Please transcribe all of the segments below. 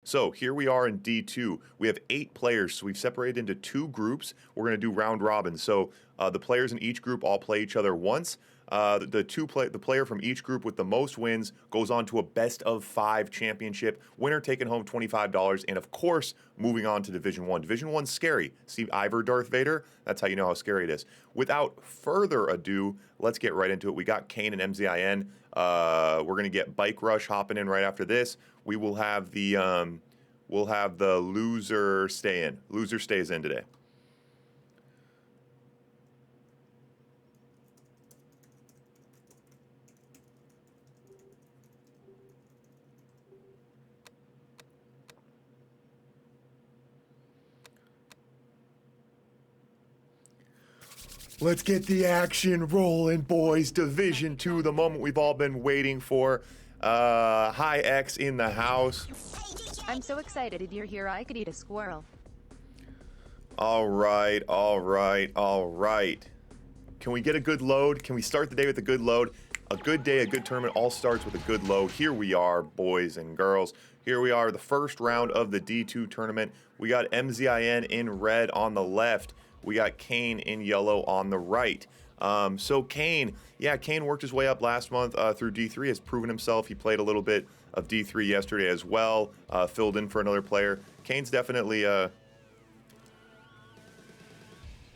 So here we are in D2. We have 8 players, so we've separated into 2 groups. We're going to do round robin. So the players in each group all play each other once. The player from each group with the most wins goes on to a best of 5 championship. Winner taking home $25, and of course, moving on to Division 1. Division 1's scary. See Ivor Darth Vader? That's how you know how scary it is. Without further ado, let's get right into it. We got Kane and Mzin. We're gonna get Bike Rush hopping in right after this. We will have the loser stay in. Loser stays in today. Let's get the action rolling, boys. Division 2, the moment we've all been waiting for. Hi, X in the house. I'm so excited you're here, I could eat a squirrel. All right. Can we get a good load? Can we start the day with a good load? A good day, a good tournament, all starts with a good load. Here we are, boys and girls. Here we are, the first round of the D2 tournament. We got Mzin in red on the left. We got Kane in yellow on the right. So Kane worked his way up last month through D3, has proven himself. He played a little bit of D3 yesterday as well, filled in for another player. Kane's definitely... I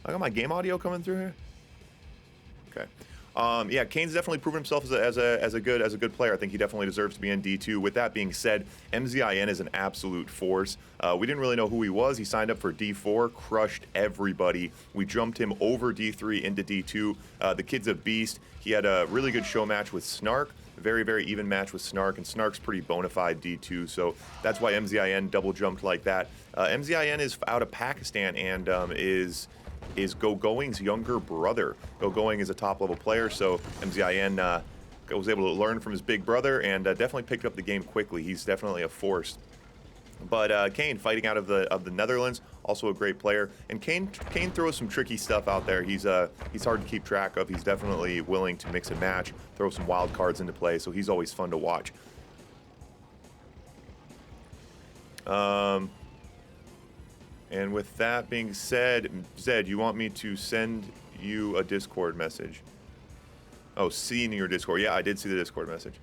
got my game audio coming through here? Okay. Kane's definitely proven himself as a good player. I think he definitely deserves to be in D2. With that being said, Mzin is an absolute force. We didn't really know who he was. He signed up for D4, crushed everybody. We jumped him over D3 into D2. The kid's a beast. He had a really good show match with Snark. Very, very even match with Snark, and Snark's pretty bona fide D2, so that's why Mzin double jumped like that. Mzin is out of Pakistan and is Go-Going's younger brother. Go-Going is a top-level player, so Mzin was able to learn from his big brother and definitely picked up the game quickly. He's definitely a force. But Kane, fighting out of the Netherlands, also a great player. And Kane throws some tricky stuff out there. He's hard to keep track of. He's definitely willing to mix and match, throw some wild cards into play, so he's always fun to watch. And with that being said, Zed, you want me to send you a Discord message? Oh, seeing your Discord. Yeah, I did see the Discord message.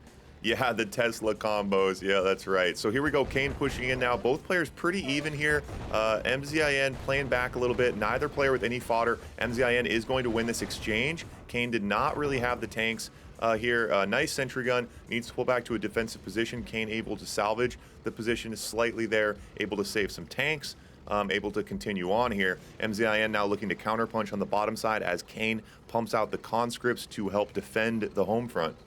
Yeah, the Tesla combos. Yeah, that's right. So here we go. Kane pushing in now. Both players pretty even here. Mzin playing back a little bit. Neither player with any fodder. Mzin is going to win this exchange. Kane did not really have the tanks here. Nice sentry gun. Needs to pull back to a defensive position. Kane able to salvage the position is slightly there. Able to save some tanks. Able to continue on here. Mzin now looking to counterpunch on the bottom side as Kane pumps out the conscripts to help defend the home front.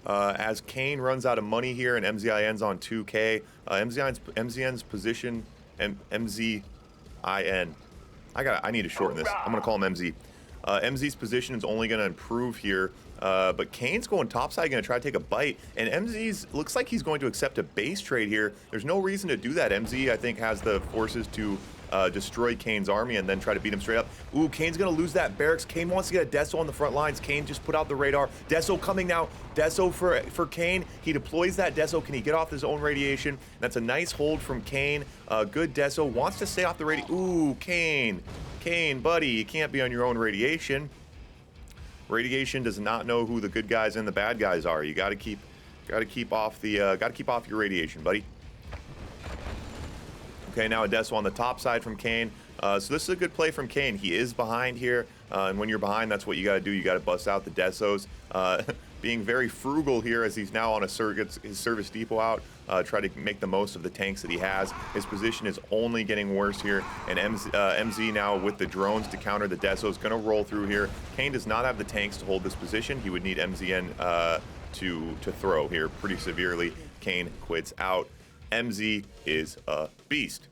As Kane runs out of money here and Mzin's on 2K, Mzin's position, Mzin. I need to shorten this. I'm gonna call him MZ. MZ's position is only going to improve here, but Kane's going topside, going to try to take a bite, and MZ's looks like he's going to accept a base trade here. There's no reason to do that. MZ, I think, has the forces to destroy Kane's army and then try to beat him straight up. Ooh, Kane's going to lose that barracks. Kane wants to get a Deso on the front lines. Kane just put out the radar. Deso coming now. Deso for Kane. He deploys that Deso. Can he get off his own radiation? That's a nice hold from Kane. Good Deso. Wants to stay off the radiation. Ooh, Kane, buddy, you can't be on your own radiation. Radiation does not know who the good guys and the bad guys are. You got to keep off your radiation, buddy. Okay, now a Deso on the top side from Kane. So this is a good play from Kane. He is behind here, and when you're behind, that's what you got to do. You got to bust out the Desos. Being very frugal here as he's now on his service depot out, try to make the most of the tanks that he has. His position is only getting worse here, and MZ now with the drones to counter the Deso is going to roll through here. Kane does not have the tanks to hold this position. He would need Mzin to throw here pretty severely. Kane quits out. MZ is a beast.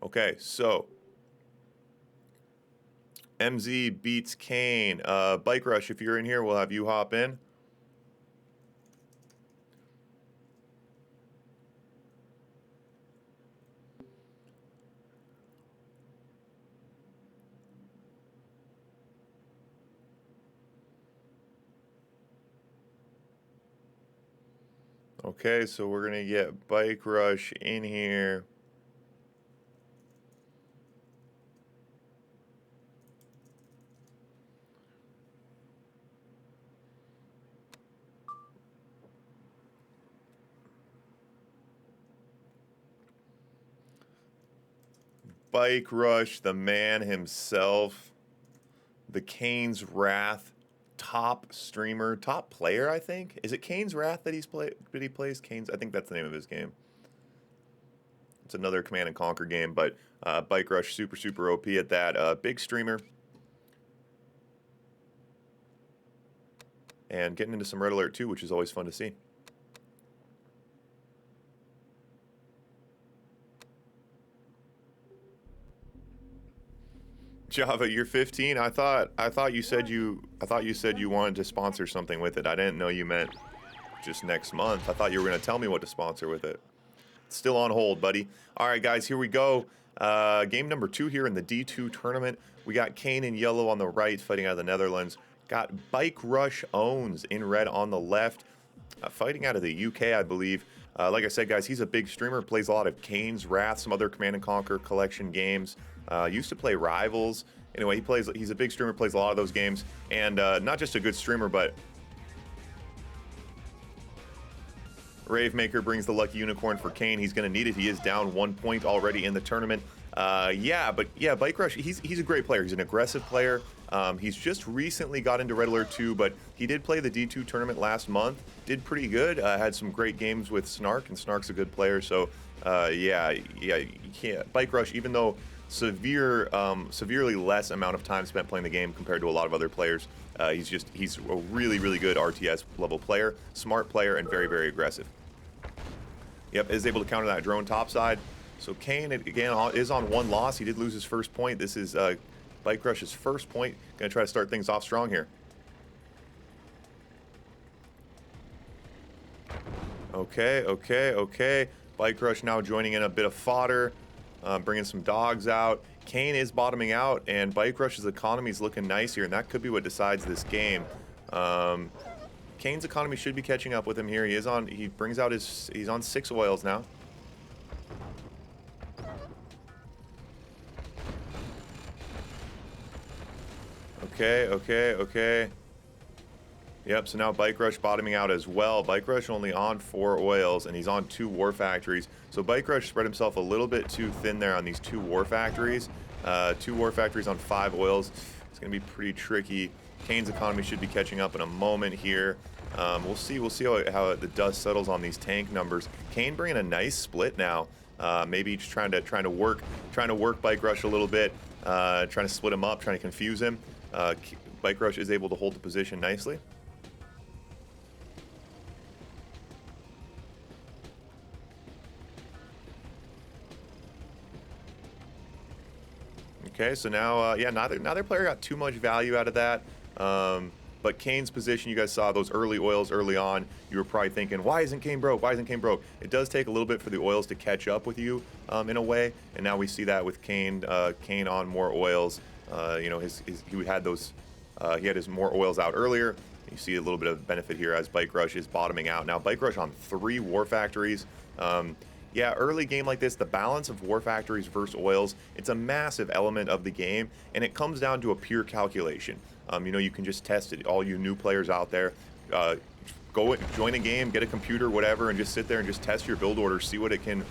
Okay, so MZ beats Kane. Bike Rush, if you're in here, we'll have you hop in. Okay, so we're going to get Bike Rush in here. Bike Rush, the man himself, the Kane's Wrath top streamer, top player, I think. Is it Kane's Wrath that he plays? Kane's, I think that's the name of his game. It's another Command and Conquer game, but Bike Rush super OP at that. Big streamer. And getting into some Red Alert too, which is always fun to see. Java, you're 15. I thought you said you wanted to sponsor something with it. I didn't know you meant just next month. I thought you were going to tell me what to sponsor with it. It's still on hold, buddy. All right, guys, here we go. Game number 2 here in the D2 tournament. We got Kane in yellow on the right, fighting out of the Netherlands. Got Bike Rush Owns in red on the left, fighting out of the UK, I believe. Like I said, guys, he's a big streamer, plays a lot of Kane's Wrath, some other Command and Conquer collection games. Used to play Rivals. Anyway, he's a big streamer, plays a lot of those games, and not just a good streamer, but Ravemaker brings the lucky unicorn for Kane. He's going to need it. He is down 1 point already in the tournament. Yeah, Bike Rush, he's a great player. He's an aggressive player. He's just recently got into Red Alert 2, but he did play the D2 tournament last month. Did pretty good. Had some great games with Snark, and Snark's a good player. So, yeah, you can't. Bike Rush, even though severely less amount of time spent playing the game compared to a lot of other players, he's a really good RTS level player, smart player, and very aggressive. Yep, is able to counter that drone topside. So Kane, again, is on 1 loss. He did lose his first point. This is Bike Rush's first point. Going to try to start things off strong here. Okay. Bike Rush now joining in a bit of fodder, bringing some dogs out. Kane is bottoming out, and Bike Rush's economy is looking nice here, and that could be what decides this game. Kane's economy should be catching up with him here. He's on 6 oils now. Okay. Yep, so now Bike Rush bottoming out as well. Bike Rush only on 4 oils, and he's on 2 War Factories. So Bike Rush spread himself a little bit too thin there on these 2 War Factories. 2 War Factories on 5 oils. It's going to be pretty tricky. Kane's economy should be catching up in a moment here. We'll see how the dust settles on these tank numbers. Kane bringing a nice split now. Maybe just trying to work Bike Rush a little bit, trying to split him up, trying to confuse him. Bike Rush is able to hold the position nicely. Okay, so now, yeah, neither player got too much value out of that. But Kane's position, you guys saw those early oils early on. You were probably thinking, why isn't Kane broke? Why isn't Kane broke? It does take a little bit for the oils to catch up with you in a way. And now we see that with Kane. Kane on more oils. You know, he had his more oils out earlier. You see a little bit of benefit here as Bike Rush is bottoming out. Now Bike Rush on 3 War Factories. Yeah, early game like this, the balance of War Factories versus oils, it's a massive element of the game, and it comes down to a pure calculation. You know, you can just test it. All you new players out there, go join a game, get a computer, whatever, and just sit there and just test your build order, see what they can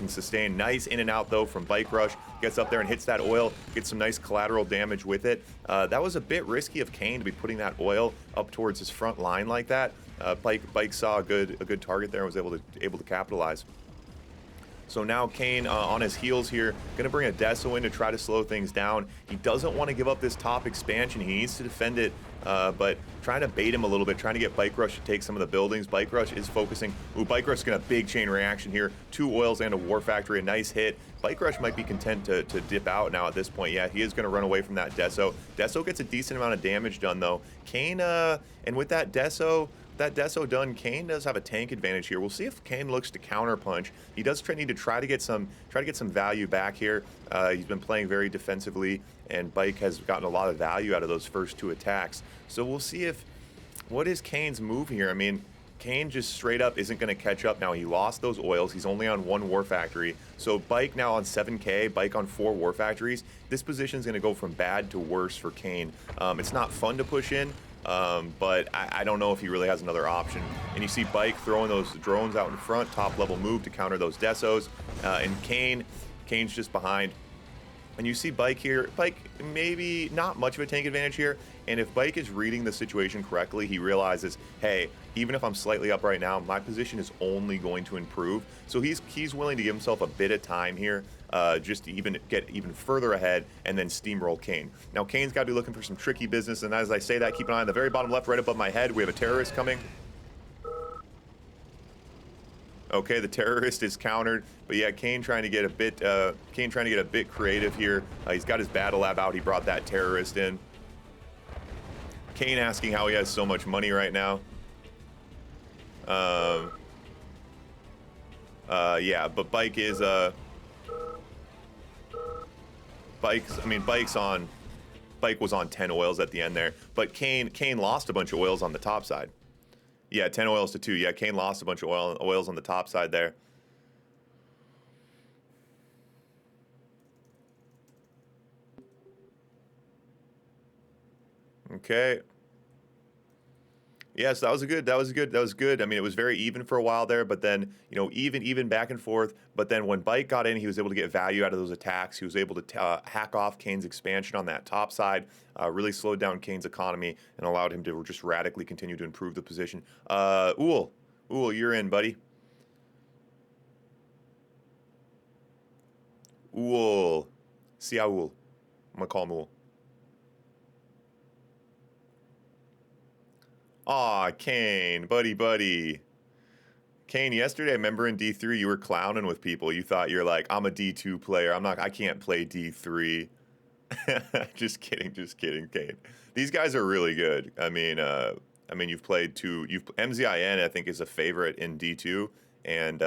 sustain. Nice in and out though from Bike Rush. Gets up there and hits that oil, gets some nice collateral damage with it. That was a bit risky of Kane to be putting that oil up towards his front line like that. Bike saw a good target there and was able to capitalize. So now Kane on his heels here, going to bring a Deso in to try to slow things down. He doesn't want to give up this top expansion. He needs to defend it, but trying to bait him a little bit, trying to get Bike Rush to take some of the buildings. Bike Rush is focusing. Ooh, Bike Rush is going to big chain reaction here. 2 oils and a War Factory, a nice hit. Bike Rush might be content to dip out now at this point. Yeah, he is going to run away from that Deso. Deso gets a decent amount of damage done though. Kane, and with that Deso done, Kane does have a tank advantage here. We'll see if Kane looks to counterpunch. He does need to try to get some value back here. He's been playing very defensively, and Bike has gotten a lot of value out of those first 2 attacks. So we'll see what is Kane's move here. I mean, Kane just straight up isn't going to catch up now. He lost those oils. He's only on 1 War Factory. So Bike now on 7K, Bike on 4 War Factories. This position is going to go from bad to worse for Kane. It's not fun to push in, but I don't know if he really has another option. And you see Bike throwing those drones out in front, top level move to counter those Desos. And Kane's just behind. And you see Bike here. Bike, maybe not much of a tank advantage here. And if Bike is reading the situation correctly, he realizes, hey, even if I'm slightly up right now, my position is only going to improve. So he's willing to give himself a bit of time here, just to even get even further ahead and then steamroll Kane. Now, Kane's got to be looking for some tricky business. And as I say that, keep an eye on the very bottom left, right above my head. We have a terrorist coming. Okay, the terrorist is countered, but yeah, Kane trying to get a bit creative here. He's got his battle lab out. He brought that terrorist in. Kane asking how he has so much money right now. Yeah, but Bike is Bike was on 10 oils at the end there, but Kane lost a bunch of oils on the top side. Yeah, 10 oils to 2. Yeah, Kane lost a bunch of oils on the top side there. Okay. Yes, that was good. I mean, it was very even for a while there, but then, you know, even back and forth. But then when Bike got in, he was able to get value out of those attacks. He was able to hack off Kane's expansion on that top side, really slowed down Kane's economy and allowed him to just radically continue to improve the position. Xiaowul, you're in, buddy. Xiaowul. I'm gonna call him Xiaowul. Aw, Kane, buddy. Kane, yesterday, I remember in D3, you were clowning with people. You thought you're like, I'm a D2 player. I can't play D3. Just kidding, Kane. These guys are really good. I mean, you've played Mzin, I think, is a favorite in D2, and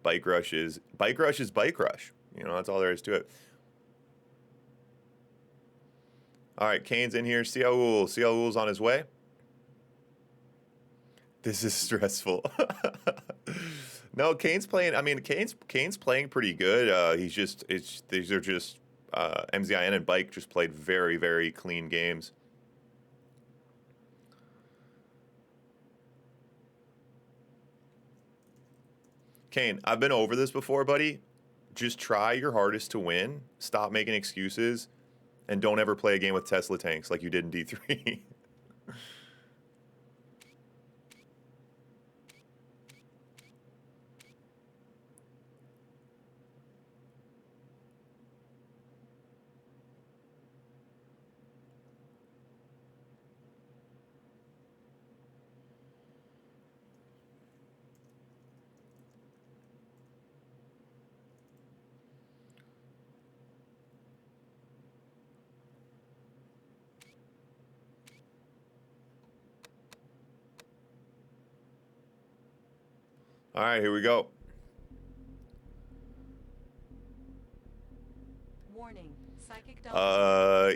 Bike Rush is Bike Rush. You know, that's all there is to it. All right, Kane's in here. Xiaowul's on his way. This is stressful. No, Kane's playing. I mean, Kane's playing pretty good. These are just Mzin and Bike just played very, very clean games. Kane, I've been over this before, buddy. Just try your hardest to win. Stop making excuses, and don't ever play a game with Tesla tanks like you did in D3. All right, here we go. Warning. Psychic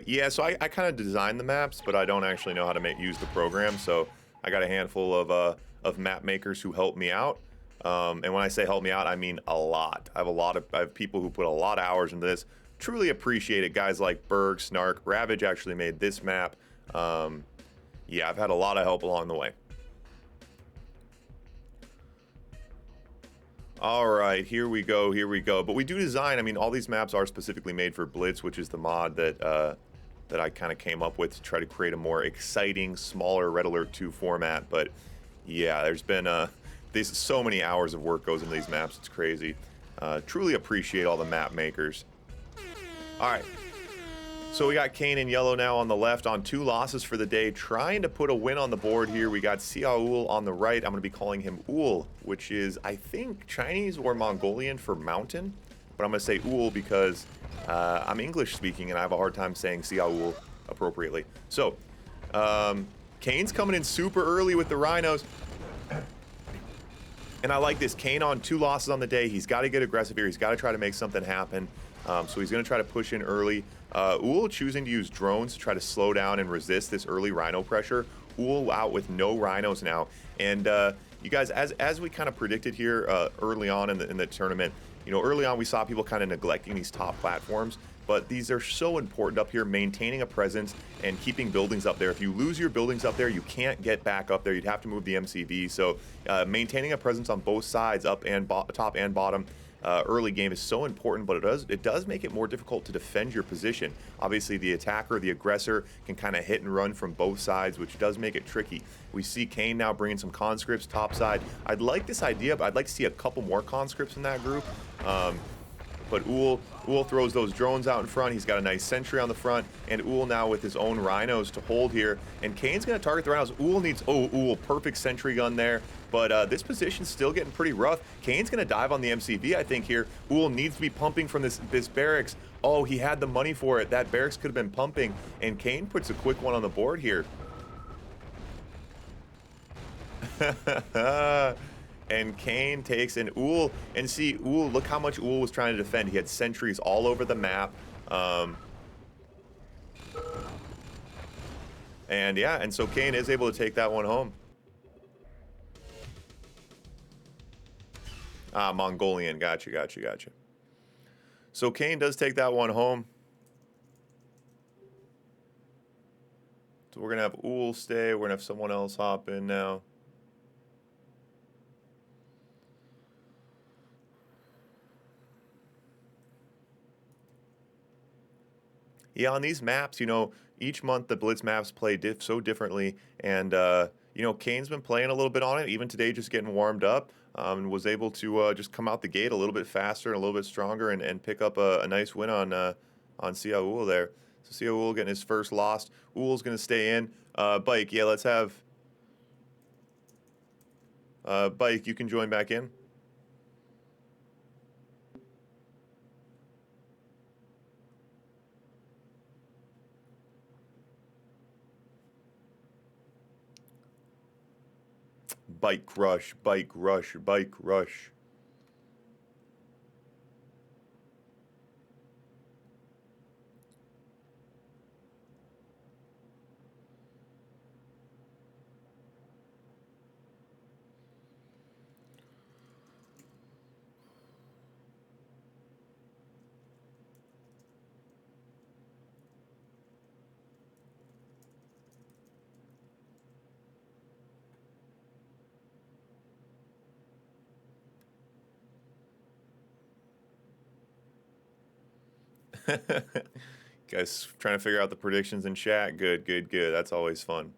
Yeah, so I kind of designed the maps, but I don't actually know how to use the program. So I got a handful of map makers who help me out. And when I say help me out, I mean a lot. I have people who put a lot of hours into this. Truly appreciate it. Guys like Berg, Snark, Ravage actually made this map. Yeah, I've had a lot of help along the way. All right, here we go. But we do design, I mean, all these maps are specifically made for Blitz, which is the mod that I kind of came up with to try to create a more exciting, smaller Red Alert 2 format. But yeah, there's been so many hours of work goes into these maps. It's crazy. Truly appreciate all the map makers. All right. So we got Kane in yellow now on the left on 2 losses for the day, trying to put a win on the board here. We got Xiaowul on the right. I'm going to be calling him Ul, which is, I think, Chinese or Mongolian for mountain. But I'm going to say Ul because I'm English speaking and I have a hard time saying Xiaowul appropriately. So, Kane's coming in super early with the Rhinos. And I like this. Kane on 2 losses on the day. He's got to get aggressive here. He's got to try to make something happen. So he's going to try to push in early. Ul choosing to use drones to try to slow down and resist this early Rhino pressure. Ul out with no Rhinos now. And you guys, as we kind of predicted here early on in the tournament, you know, early on we saw people kind of neglecting these top platforms, but these are so important up here, maintaining a presence and keeping buildings up there. If you lose your buildings up there, you can't get back up there. You'd have to move the MCV. So maintaining a presence on both sides, up and top and bottom, early game is so important, but it does make it more difficult to defend your position. Obviously, the attacker, the aggressor, can kind of hit and run from both sides, which does make it tricky. We see Kane now bringing some conscripts top side. I'd like this idea, but I'd like to see a couple more conscripts in that group. But Uhl throws those drones out in front. He's got a nice sentry on the front, and Uhl now with his own rhinos to hold here. And Kane's going to target the rhinos. Uhl needs, Uhl, perfect sentry gun there. But this position's still getting pretty rough. Kane's going to dive on the MCV, I think, here. Uhl needs to be pumping from this barracks. Oh, he had the money for it. That barracks could have been pumping. And Kane puts a quick one on the board here. And Kane takes an Uhl, and see, Uhl, look how much Uhl was trying to defend. He had sentries all over the map. And yeah, and so Kane is able to take that one home. Ah, Mongolian, gotcha. So Kane does take that one home. So we're gonna have Uhl stay, we're gonna have someone else hop in now. Yeah, on these maps, you know, each month the Blitz maps play so differently, and you know, Kane's been playing a little bit on it, even today, just getting warmed up, and was able to just come out the gate a little bit faster and a little bit stronger, and pick up a nice win on Xiaowul there. So Xiaowul getting his first loss. Uhl's gonna stay in. Bike, yeah, let's have Bike. You can join back in. Bike rush. Guys trying to figure out the predictions in chat. Good. That's always fun.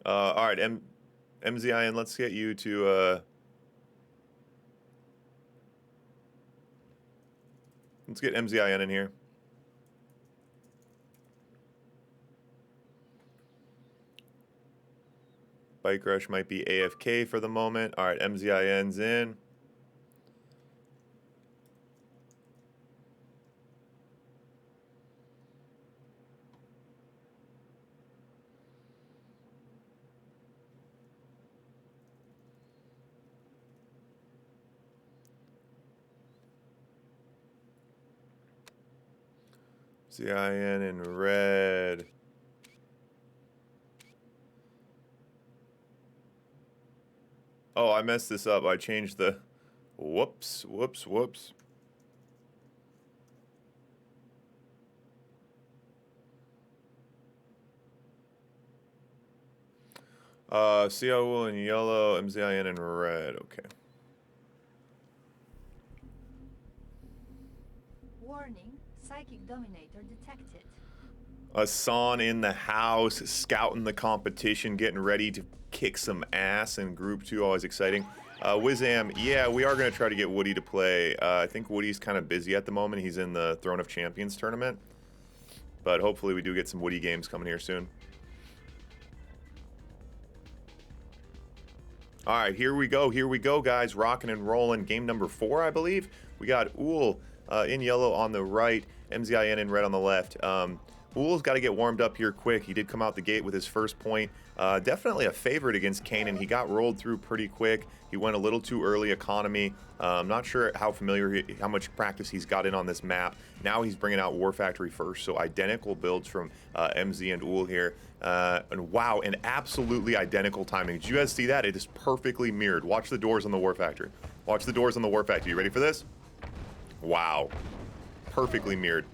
All right, Mzin, let's get you to let's get Mzin in here. Bike Rush might be AFK for the moment. All right, Mzin's in. Mzin in red. Oh, I messed this up. I changed the... Whoops. Xiaowul in yellow, Mzin in red. Okay. Warning, psychic dominator detected. Assange in the house, scouting the competition, getting ready to kick some ass in Group 2. Always exciting. Wizam, yeah, we are going to try to get Woody to play. I think Woody's kind of busy at the moment. He's in the Throne of Champions tournament. But hopefully we do get some Woody games coming here soon. All right, here we go, guys. Rocking and rolling. Game number 4, I believe. We got Uhl in yellow on the right, Mzin in red on the left. Uhl's got to get warmed up here quick. He did come out the gate with his first point. Definitely a favorite against Kane, and he got rolled through pretty quick. He went a little too early economy. I'm not sure how how much practice he's got in on this map. Now he's bringing out War Factory first, so identical builds from MZ and Uhl here. And wow, an absolutely identical timing. Did you guys see that? It is perfectly mirrored. Watch the doors on the War Factory. Watch the doors on the War Factory. You ready for this? Wow. Perfectly mirrored.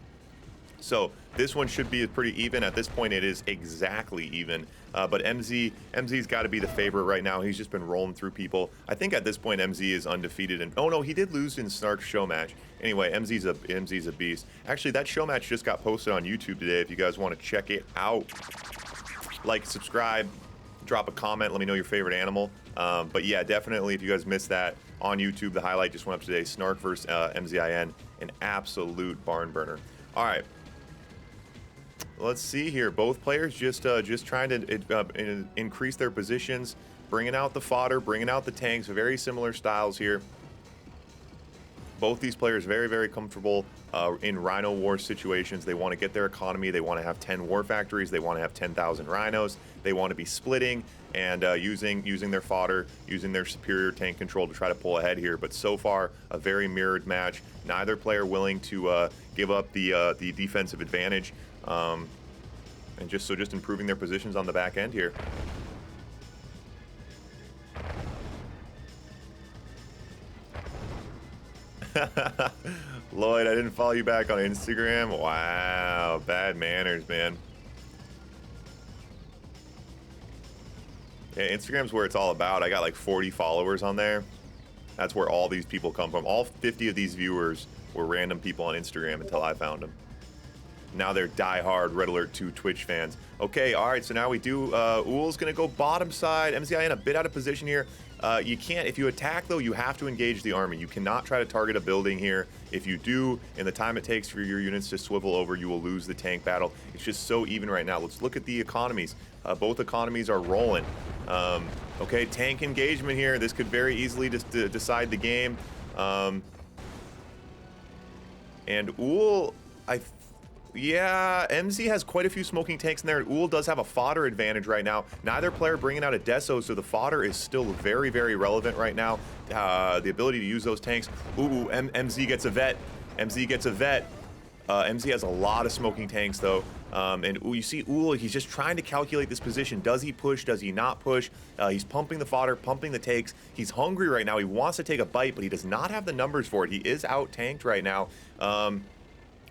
So this one should be pretty even. At this point, it is exactly even. But MZ's got to be the favorite right now. He's just been rolling through people. I think at this point, MZ is undefeated. And oh no, he did lose in Snark's show match. Anyway, MZ's a beast. Actually, that show match just got posted on YouTube today. If you guys want to check it out, like, subscribe, drop a comment. Let me know your favorite animal. But yeah, definitely, if you guys missed that on YouTube, the highlight just went up today. Snark versus MZIN, an absolute barn burner. All right. Let's see here. Both players just trying to increase their positions, bringing out the fodder, bringing out the tanks. Very similar styles here. Both these players very, very comfortable in Rhino War situations. They want to get their economy. They want to have 10 war factories. They want to have 10,000 rhinos. They want to be splitting and using their fodder, using their superior tank control to try to pull ahead here. But so far, a very mirrored match. Neither player willing to give up the defensive advantage. And just improving their positions on the back end here. Lloyd, I didn't follow you back on Instagram. Wow, bad manners, man. Yeah, Instagram's where it's all about. I got like 40 followers on there. That's where all these people come from. All 50 of these viewers were random people on Instagram until I found them. Now they're diehard Red Alert 2 Twitch fans. Okay, all right, so now we do, Uhl's gonna go bottom side. MZIN a bit out of position here. You can't, if you attack though, you have to engage the army. You cannot try to target a building here. If you do, in the time it takes for your units to swivel over, you will lose the tank battle. It's just so even right now. Let's look at the economies. Both economies are rolling. Okay, tank engagement here. This could very easily just decide the game. And Uhl, yeah, MZ has quite a few smoking tanks in there. Uhl does have a fodder advantage right now. Neither player bringing out a Deso, so the fodder is still very, very relevant right now. The ability to use those tanks. Ooh, MZ gets a vet. MZ gets a vet. MZ has a lot of smoking tanks though. And you see Uhl, he's just trying to calculate this position. Does he push? Does he not push? He's pumping the fodder, pumping the tanks. He's hungry right now. He wants to take a bite, but he does not have the numbers for it. He is out tanked right now.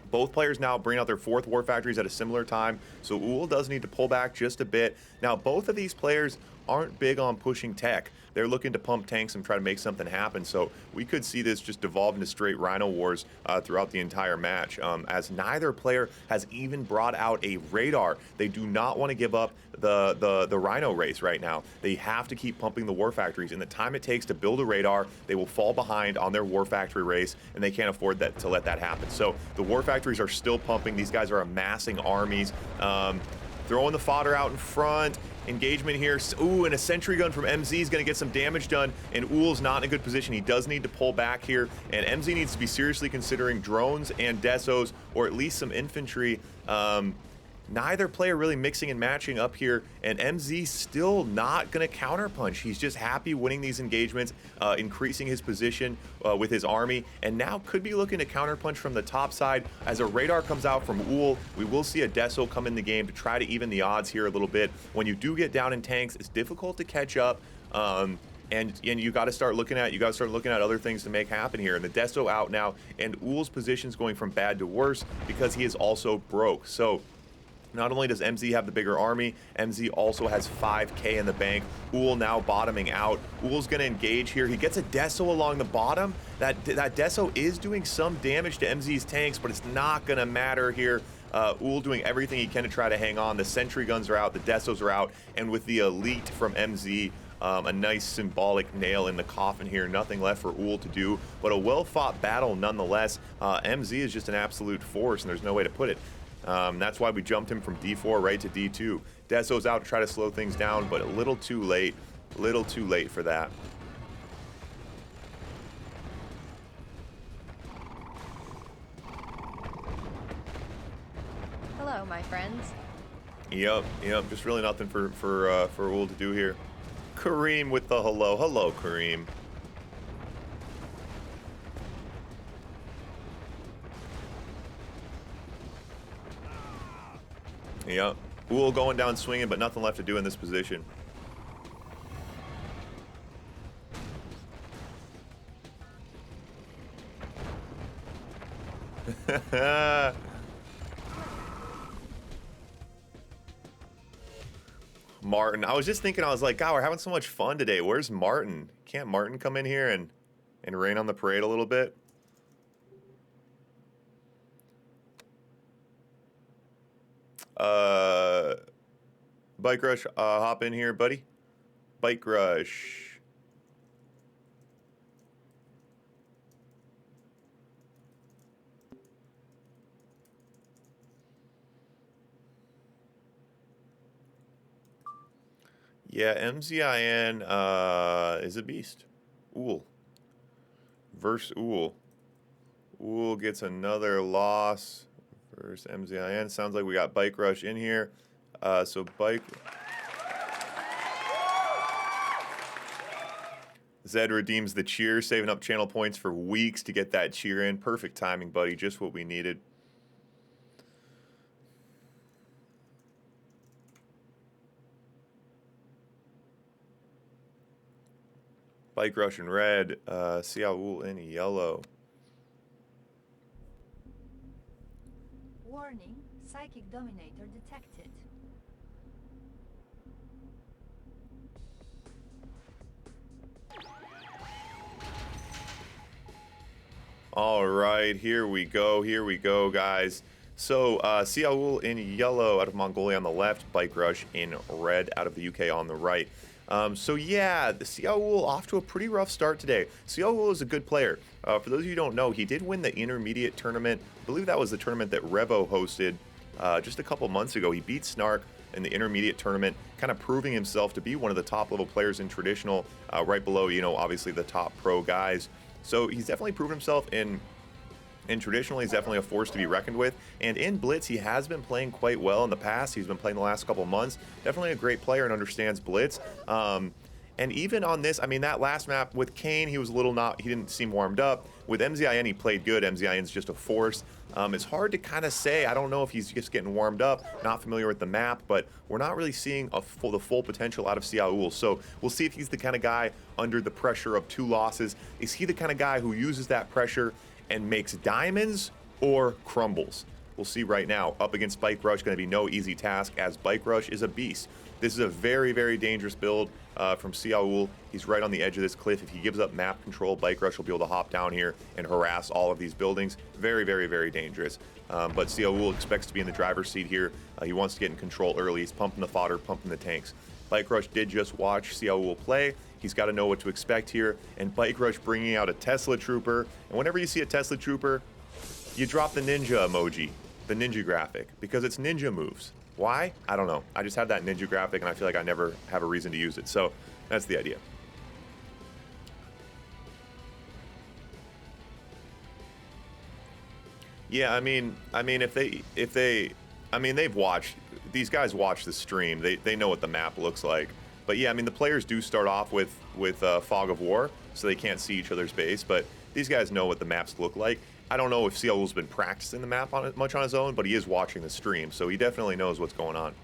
Both players now bring out their fourth war factories at a similar time, so Uhl does need to pull back just a bit. Now, both of these players aren't big on pushing tech. They're looking to pump tanks and try to make something happen, so we could see this just devolve into straight Rhino Wars throughout the entire match, as neither player has even brought out a radar. They do not want to give up the Rhino race right now. They have to keep pumping the war factories. In the time it takes to build a radar, they will fall behind on their war factory race, and they can't afford to let that happen. So the war factories are still pumping. These guys are amassing armies. Throwing the fodder out in front. Engagement here. Ooh, and a sentry gun from MZ is going to get some damage done, and Uhl's not in a good position. He does need to pull back here, and MZ needs to be seriously considering drones and Desos, or at least some infantry. Neither player really mixing and matching up here, and MZ still not going to counterpunch. He's just happy winning these engagements, increasing his position with his army, and now could be looking to counterpunch from the top side. As a radar comes out from Uhl, we will see a Deso come in the game to try to even the odds here a little bit. When you do get down in tanks, it's difficult to catch up. And you got to start looking at other things to make happen here. And the Deso out now, and Uhl's position's going from bad to worse because he is also broke. So not only does MZ have the bigger army, MZ also has 5K in the bank. Uhl now bottoming out. Uhl's going to engage here. He gets a Deso along the bottom. That Deso is doing some damage to MZ's tanks, but it's not going to matter here. Uhl doing everything he can to try to hang on. The sentry guns are out, the Desos are out, and with the elite from MZ, a nice symbolic nail in the coffin here. Nothing left for Uhl to do, but a well-fought battle nonetheless. MZ is just an absolute force, and there's no way to put it. That's why we jumped him from D4 right to D2. Deso's out to try to slow things down, but a little too late. A little too late for that. Hello. hello, my friends. Yep. Just really nothing for Ul to do here. Kareem with the hello. Hello, Kareem. Yep. Ul going down swinging, but nothing left to do in this position. Martin. I was just thinking, I was like, God, we're having so much fun today. Where's Martin? Can't Martin come in here and rain on the parade a little bit? Bike Rush, hop in here, buddy. Bike Rush. Yeah, Mzin is a beast. Ul. Versus Ul. Ul gets another loss versus Mzin. Sounds like we got Bike Rush in here. So Bike... Zed redeems the cheer, saving up channel points for weeks to get that cheer in. Perfect timing, buddy. Just what we needed. Bike Rush in red. Xiaowul in yellow. Warning, Psychic Dominator detected. All right, here we go, guys. So, Xiaowul in yellow out of Mongolia on the left, Bike Rush in red out of the UK on the right. So yeah, the Xiaowul off to a pretty rough start today. Xiaowul is a good player. For those of you who don't know, he did win the intermediate tournament. I believe that was the tournament that Revo hosted just a couple months ago. He beat Snark in the intermediate tournament, kind of proving himself to be one of the top level players in traditional, right below, you know, obviously the top pro guys. So he's definitely proven himself in traditional. He's definitely a force to be reckoned with. And in Blitz, he has been playing quite well in the past. He's been playing the last couple months. Definitely a great player and understands Blitz. And even on this, I mean, that last map with Kane, he was a little he didn't seem warmed up. With Mzin, he played good. Mzin's just a force. It's hard to kind of say. I don't know if he's just getting warmed up, not familiar with the map, but we're not really seeing the full potential out of Xiaowul. So we'll see if he's the kind of guy under the pressure of 2 losses. Is he the kind of guy who uses that pressure and makes diamonds or crumbles? We'll see right now. Up against Bike Rush, going to be no easy task as Bike Rush is a beast. This is a very, very dangerous build from Xiaowul. He's right on the edge of this cliff. If he gives up map control, Bike Rush will be able to hop down here and harass all of these buildings. Very, very, very dangerous. But Xiaowul expects to be in the driver's seat here. He wants to get in control early. He's pumping the fodder, pumping the tanks. Bike Rush did just watch Xiaowul play. He's got to know what to expect here. And Bike Rush bringing out a Tesla Trooper. And whenever you see a Tesla Trooper, you drop the ninja emoji, the ninja graphic, because it's ninja moves. Why? I don't know. I just have that ninja graphic, and I feel like I never have a reason to use it. So that's the idea. Yeah, I mean, if they've watched, these guys watch the stream. They know what the map looks like. But yeah, I mean, the players do start off with Fog of War, so they can't see each other's base. But these guys know what the maps look like. I don't know if Xiaowul's been practicing the map much on his own, but he is watching the stream, so he definitely knows what's going on.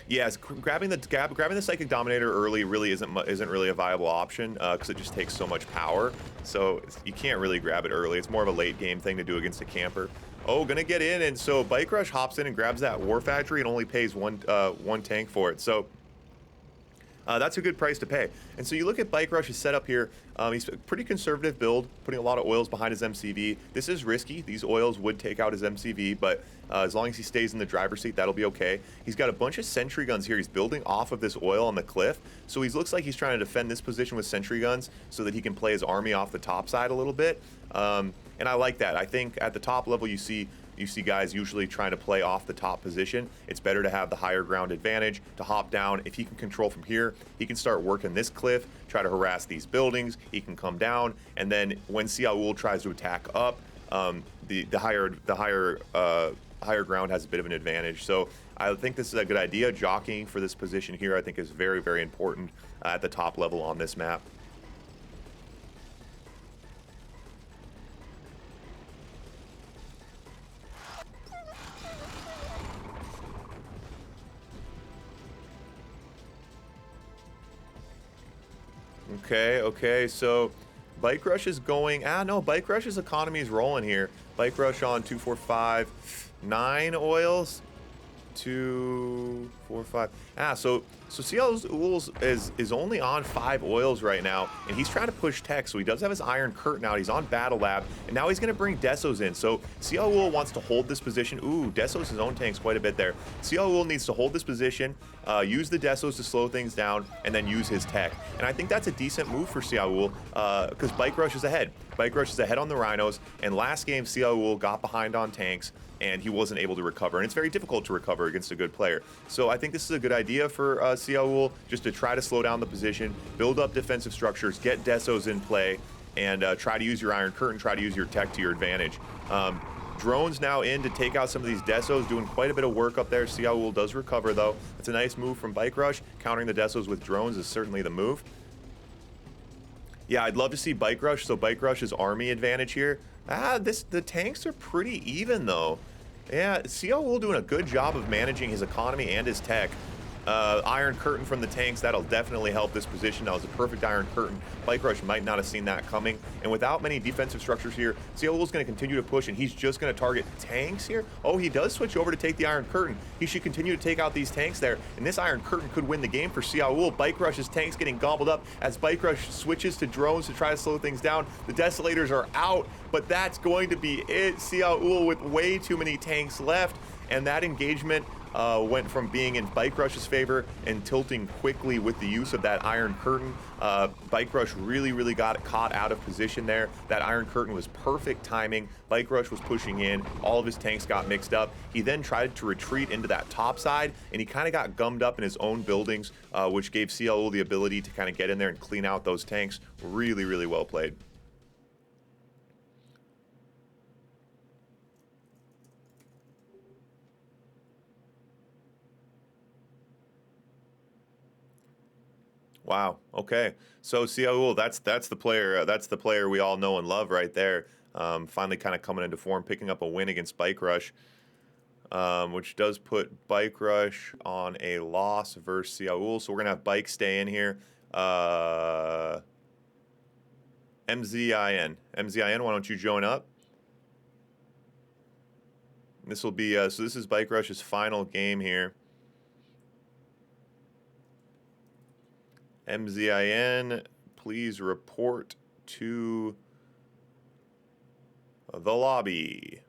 Yeah, grabbing the Psychic Dominator early really isn't really a viable option because it just takes so much power. So you can't really grab it early. It's more of a late game thing to do against a camper. Oh, gonna get in, and so Bike Rush hops in and grabs that War Factory and only pays one tank for it. So that's a good price to pay. And so you look at Bike Rush's setup here. He's a pretty conservative build, putting a lot of oils behind his MCV. This is risky. These oils would take out his MCV, but as long as he stays in the driver's seat, that'll be okay. He's got a bunch of sentry guns here. He's building off of this oil on the cliff. So he looks like he's trying to defend this position with sentry guns so that he can play his army off the top side a little bit. And I like that. I think at the top level you see you see guys usually trying to play off the top position. It's better to have the higher ground advantage to hop down. If he can control from here, he can start working this cliff, try to harass these buildings. He can come down, and then when Xiaowul tries to attack up, the higher ground has a bit of an advantage. So I think this is a good idea. Jockeying for this position here, I think, is very, very important at the top level on this map. Okay, so Bike Rush is going, no, Bike Rush's economy is rolling here. Bike Rush on 2, 4, 5, 9 oils. 2, 4, 5. So Xiaowul is only on 5 oils right now, and he's trying to push tech, so he does have his Iron Curtain out. He's on Battle Lab, and now he's going to bring Desos in. So Xiaowul wants to hold this position. Ooh, Desos his own tanks quite a bit there. Xiaowul needs to hold this position, use the Desos to slow things down, and then use his tech. And I think that's a decent move for Xiaowul, because Bike Rush is ahead. Bike Rush is ahead on the Rhinos, and last game Xiaowul got behind on tanks, and he wasn't able to recover, and it's very difficult to recover against a good player. So I think this is a good idea for Xiaowul, just to try to slow down the position, build up defensive structures, get Desos in play, and try to use your Iron Curtain, try to use your tech to your advantage. Drones now in to take out some of these Desos, doing quite a bit of work up there. Xiaowul does recover, though. It's a nice move from Bike Rush. Countering the Desos with drones is certainly the move. Yeah, I'd love to see Bike Rush, so Bike Rush's army advantage here. The tanks are pretty even, though. Yeah, Xiaowul doing a good job of managing his economy and his tech. Iron Curtain from the tanks, that'll definitely help this position. That was a perfect Iron Curtain. Bike Rush might not have seen that coming. And without many defensive structures here, Xiaowul's going to continue to push, and he's just going to target tanks here. Oh, he does switch over to take the Iron Curtain. He should continue to take out these tanks there, and this Iron Curtain could win the game for Xiaowul. Bike Rush's tanks getting gobbled up as Bike Rush switches to drones to try to slow things down. The Desolators are out, but that's going to be it. Xiaowul with way too many tanks left, and that engagement went from being in Bike Rush's favor and tilting quickly with the use of that Iron Curtain. Bike Rush really got caught out of position there. That Iron Curtain was perfect timing. Bike Rush was pushing in. All of his tanks got mixed up. He then tried to retreat into that top side, and he kind of got gummed up in his own buildings, which gave Xiaowul the ability to kind of get in there and clean out those tanks. Really well played. Wow. Okay. So Xiaowul, that's the player. That's the player we all know and love right there. Finally, kind of coming into form, picking up a win against Bike Rush, which does put Bike Rush on a loss versus Xiaowul. So we're gonna have Bike stay in here. Mzin, why don't you join up? This will be so. This is Bike Rush's final game here. Mzin, please report to the lobby.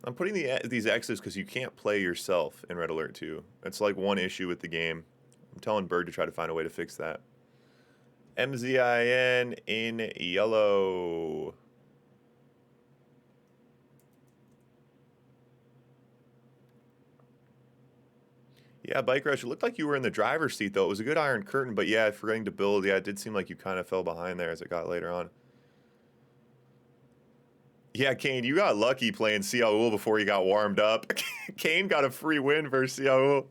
I'm putting these X's because you can't play yourself in Red Alert 2. That's like one issue with the game. I'm telling Bird to try to find a way to fix that. Mzin in yellow. Yeah, Bike Rush, it looked like you were in the driver's seat, though. It was a good Iron Curtain, but yeah, forgetting to build, yeah, it did seem like you kind of fell behind there as it got later on. Yeah, Kane, you got lucky playing Xiaowul before you got warmed up. Kane got a free win versus Xiaowul.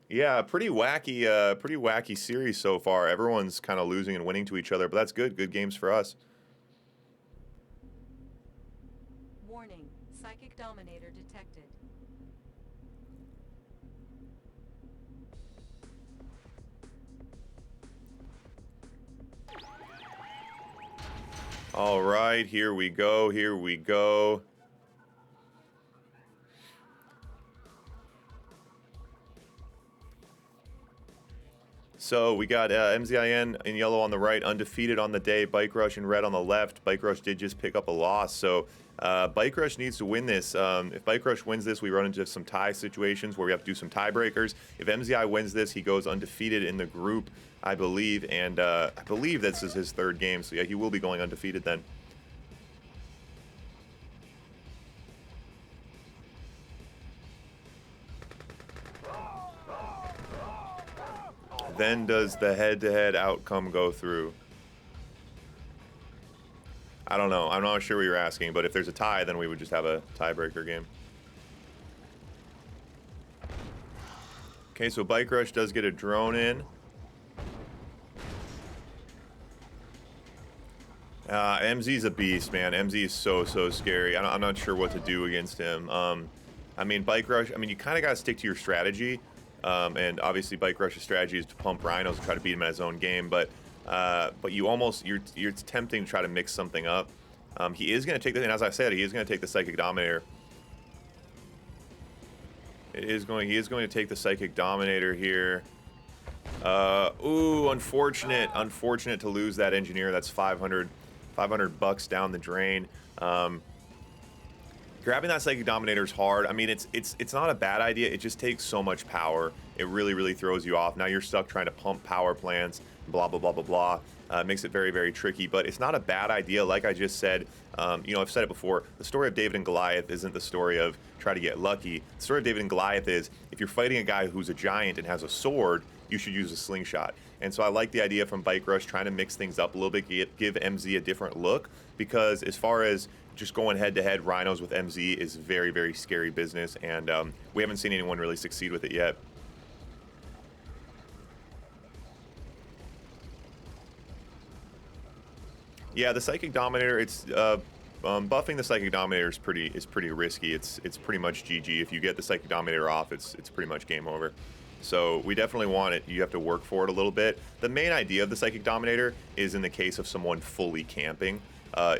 Yeah, pretty wacky series so far. Everyone's kind of losing and winning to each other, but that's good. Good games for us. Warning, Psychic Dominator detected. All right, here we go. So we got Mzin in yellow on the right, undefeated on the day. Bike Rush in red on the left. Bike Rush did just pick up a loss, so Bike Rush needs to win this. If Bike Rush wins this, we run into some tie situations where we have to do some tiebreakers. If MZI wins this, he goes undefeated in the group, I believe, and I believe this is his third game, so yeah, he will be going undefeated then. Then does the head-to-head outcome go through? I don't know. I'm not sure what you're asking, but if there's a tie, then we would just have a tiebreaker game. Okay, so Bike Rush does get a drone in. MZ's a beast, man. MZ is so scary. I'm not sure what to do against him. I mean, Bike Rush, I mean, you kind of got to stick to your strategy. And obviously Bike Rush's strategy is to pump rhinos and try to beat him at his own game, but you're tempting to try to mix something up. He is going to take the, and as I said, he is going to take the Psychic Dominator. He is going to take the Psychic Dominator here. Ooh, unfortunate to lose that engineer. That's 500 bucks down the drain. Grabbing that Psychic Dominator is hard. I mean, it's not a bad idea. It just takes so much power. It really throws you off. Now you're stuck trying to pump power plants, blah, blah, blah, blah, blah. Makes it very tricky, but it's not a bad idea. Like I just said, you know, I've said it before, the story of David and Goliath isn't the story of try to get lucky. The story of David and Goliath is if you're fighting a guy who's a giant and has a sword, you should use a slingshot. And so I like the idea from Bike Rush trying to mix things up a little bit, give MZ a different look, because as far as just going head-to-head rhinos with MZ is very scary business, and we haven't seen anyone really succeed with it yet. Yeah, the Psychic Dominator, it's buffing the Psychic Dominator is pretty risky. It's pretty much GG. If you get the Psychic Dominator off, it's pretty much game over. So we definitely want it. You have to work for it a little bit. The main idea of the Psychic Dominator is in the case of someone fully camping.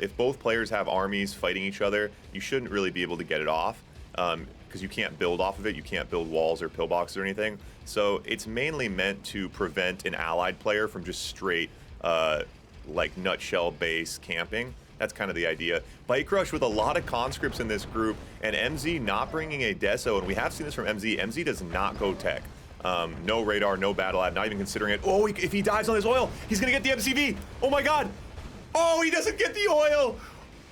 If both players have armies fighting each other, you shouldn't really be able to get it off because you can't build off of it. You can't build walls or pillboxes or anything. So it's mainly meant to prevent an allied player from just straight like nutshell base camping. That's kind of the idea. Bike Rush with a lot of conscripts in this group, and MZ not bringing a deso, and we have seen this from MZ. MZ does not go tech. No radar, no battle app, not even considering it. Oh, if he dives on his oil, he's gonna get the MCV. Oh my God. Oh, he doesn't get the oil.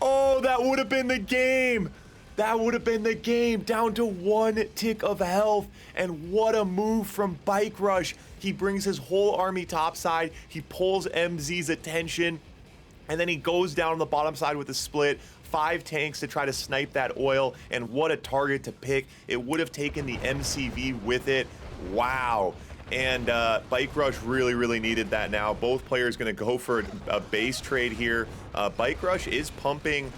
Oh, that would have been the game. That would have been the game, down to 1 tick of health. And what a move from Bike Rush. He brings his whole army topside. He pulls MZ's attention, and then he goes down on the bottom side with a split. 5 tanks to try to snipe that oil, and what a target to pick. It would have taken the MCV with it. Wow. And Bike Rush really needed that now. Both players going to go for a base trade here. Bike Rush is pumping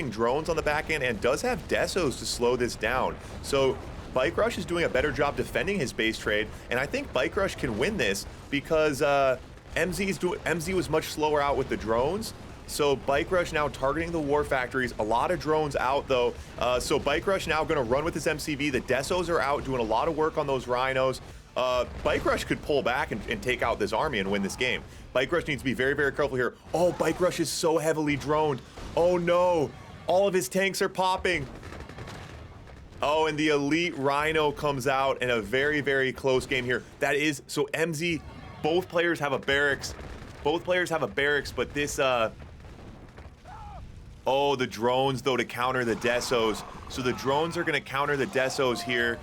drones on the back end and does have desos to slow this down. So Bike Rush is doing a better job defending his base trade, and I think Bike Rush can win this because MZ was much slower out with the drones. So Bike Rush now targeting the war factories. A lot of drones out though. So Bike Rush now going to run with his MCV. The desos are out doing a lot of work on those rhinos. Bike Rush could pull back and take out this army and win this game. Bike Rush needs to be very careful here. Oh, Bike Rush is so heavily droned. Oh no, all of his tanks are popping. Oh, and the elite rhino comes out in a very close game here. That is, so MZ, both players have a barracks. Both players have a barracks, but this, oh, the drones though to counter the desos. So the drones are gonna counter the desos here.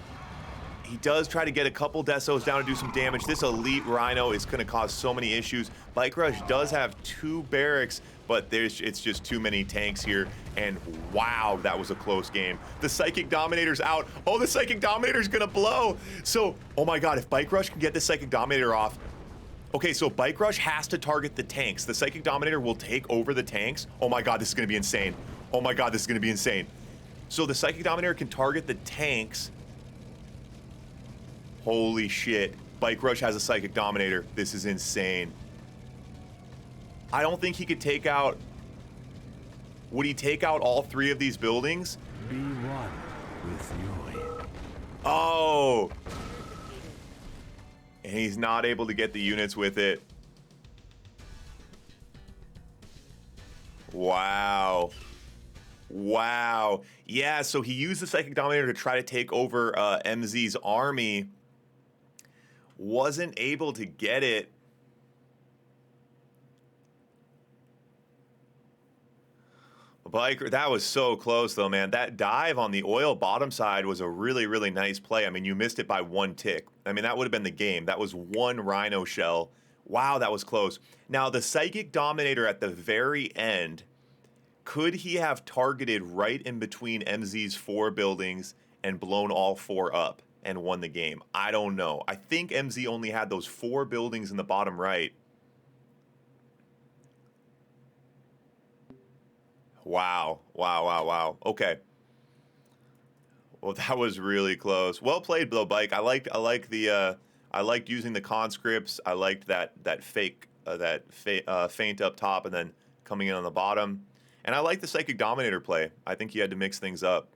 He does try to get a couple desos down to do some damage. This elite rhino is going to cause so many issues. Bike Rush does have 2 barracks, but it's just too many tanks here. And wow, that was a close game. The Psychic Dominator's out. Oh, the Psychic Dominator's going to blow. So, oh my God, if Bike Rush can get the Psychic Dominator off. Okay, so Bike Rush has to target the tanks. The Psychic Dominator will take over the tanks. Oh my God, this is going to be insane. Oh my God, this is going to be insane. So the Psychic Dominator can target the tanks. Holy shit. Bike Rush has a Psychic Dominator. This is insane. I don't think he could take out... Would he take out all 3 of these buildings? Be one with Yuris. Oh. And he's not able to get the units with it. Wow. Wow. Yeah, so he used the Psychic Dominator to try to take over MZ's army. Wasn't able to get it. Biker, that was so close though, man. That dive on the oil bottom side was a really, really nice play. I mean, you missed it by 1 tick. I mean, that would have been the game. That was 1 Rhino shell. Wow, that was close. Now, the Psychic Dominator at the very end, could he have targeted right in between MZ's 4 buildings and blown all 4 up and won the game? I don't know. I think MZ only had those 4 buildings in the bottom right. Wow. Wow, wow, wow. Okay. Well, that was really close. Well played, though, Bike. I liked using the conscripts. I liked that feint up top and then coming in on the bottom. And I like the Psychic Dominator play. I think you had to mix things up.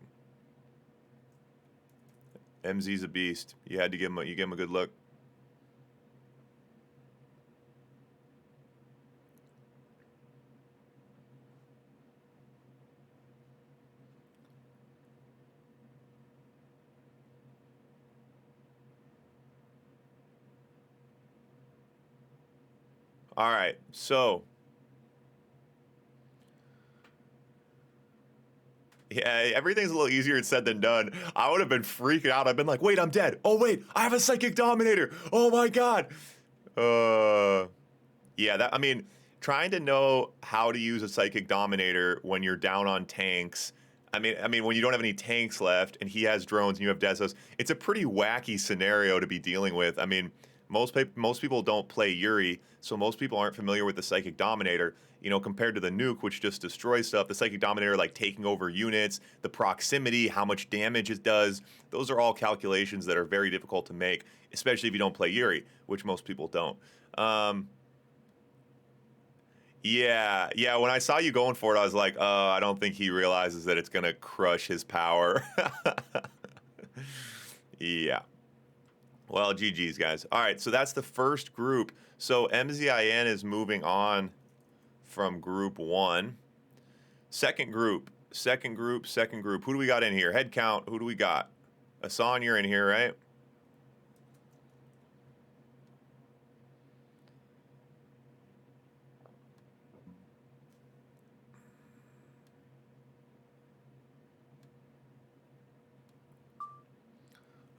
MZ's a beast. You had to give him a good look. All right, so yeah, everything's a little easier said than done. I would have been freaking out. I've been like, wait, I'm dead. Oh wait, I have a Psychic Dominator. Oh my god. Yeah, I mean, trying to know how to use a Psychic Dominator when you're down on tanks. I mean, when you don't have any tanks left and he has drones and you have Desos, it's a pretty wacky scenario to be dealing with. I mean, most people don't play Yuri, so most people aren't familiar with the Psychic Dominator. You know, compared to the nuke, which just destroys stuff, the Psychic Dominator, like taking over units, the proximity, how much damage it does, those are all calculations that are very difficult to make, especially if you don't play Yuri, which most people don't. Yeah, when I saw you going for it, I was like, oh, I don't think he realizes that it's going to crush his power. Yeah. Well, GG's, guys. All right, so that's the first group. So MZIN is moving on from group 1. Second group. Who do we got in here? Head count, who do we got? Assange, you're in here, right?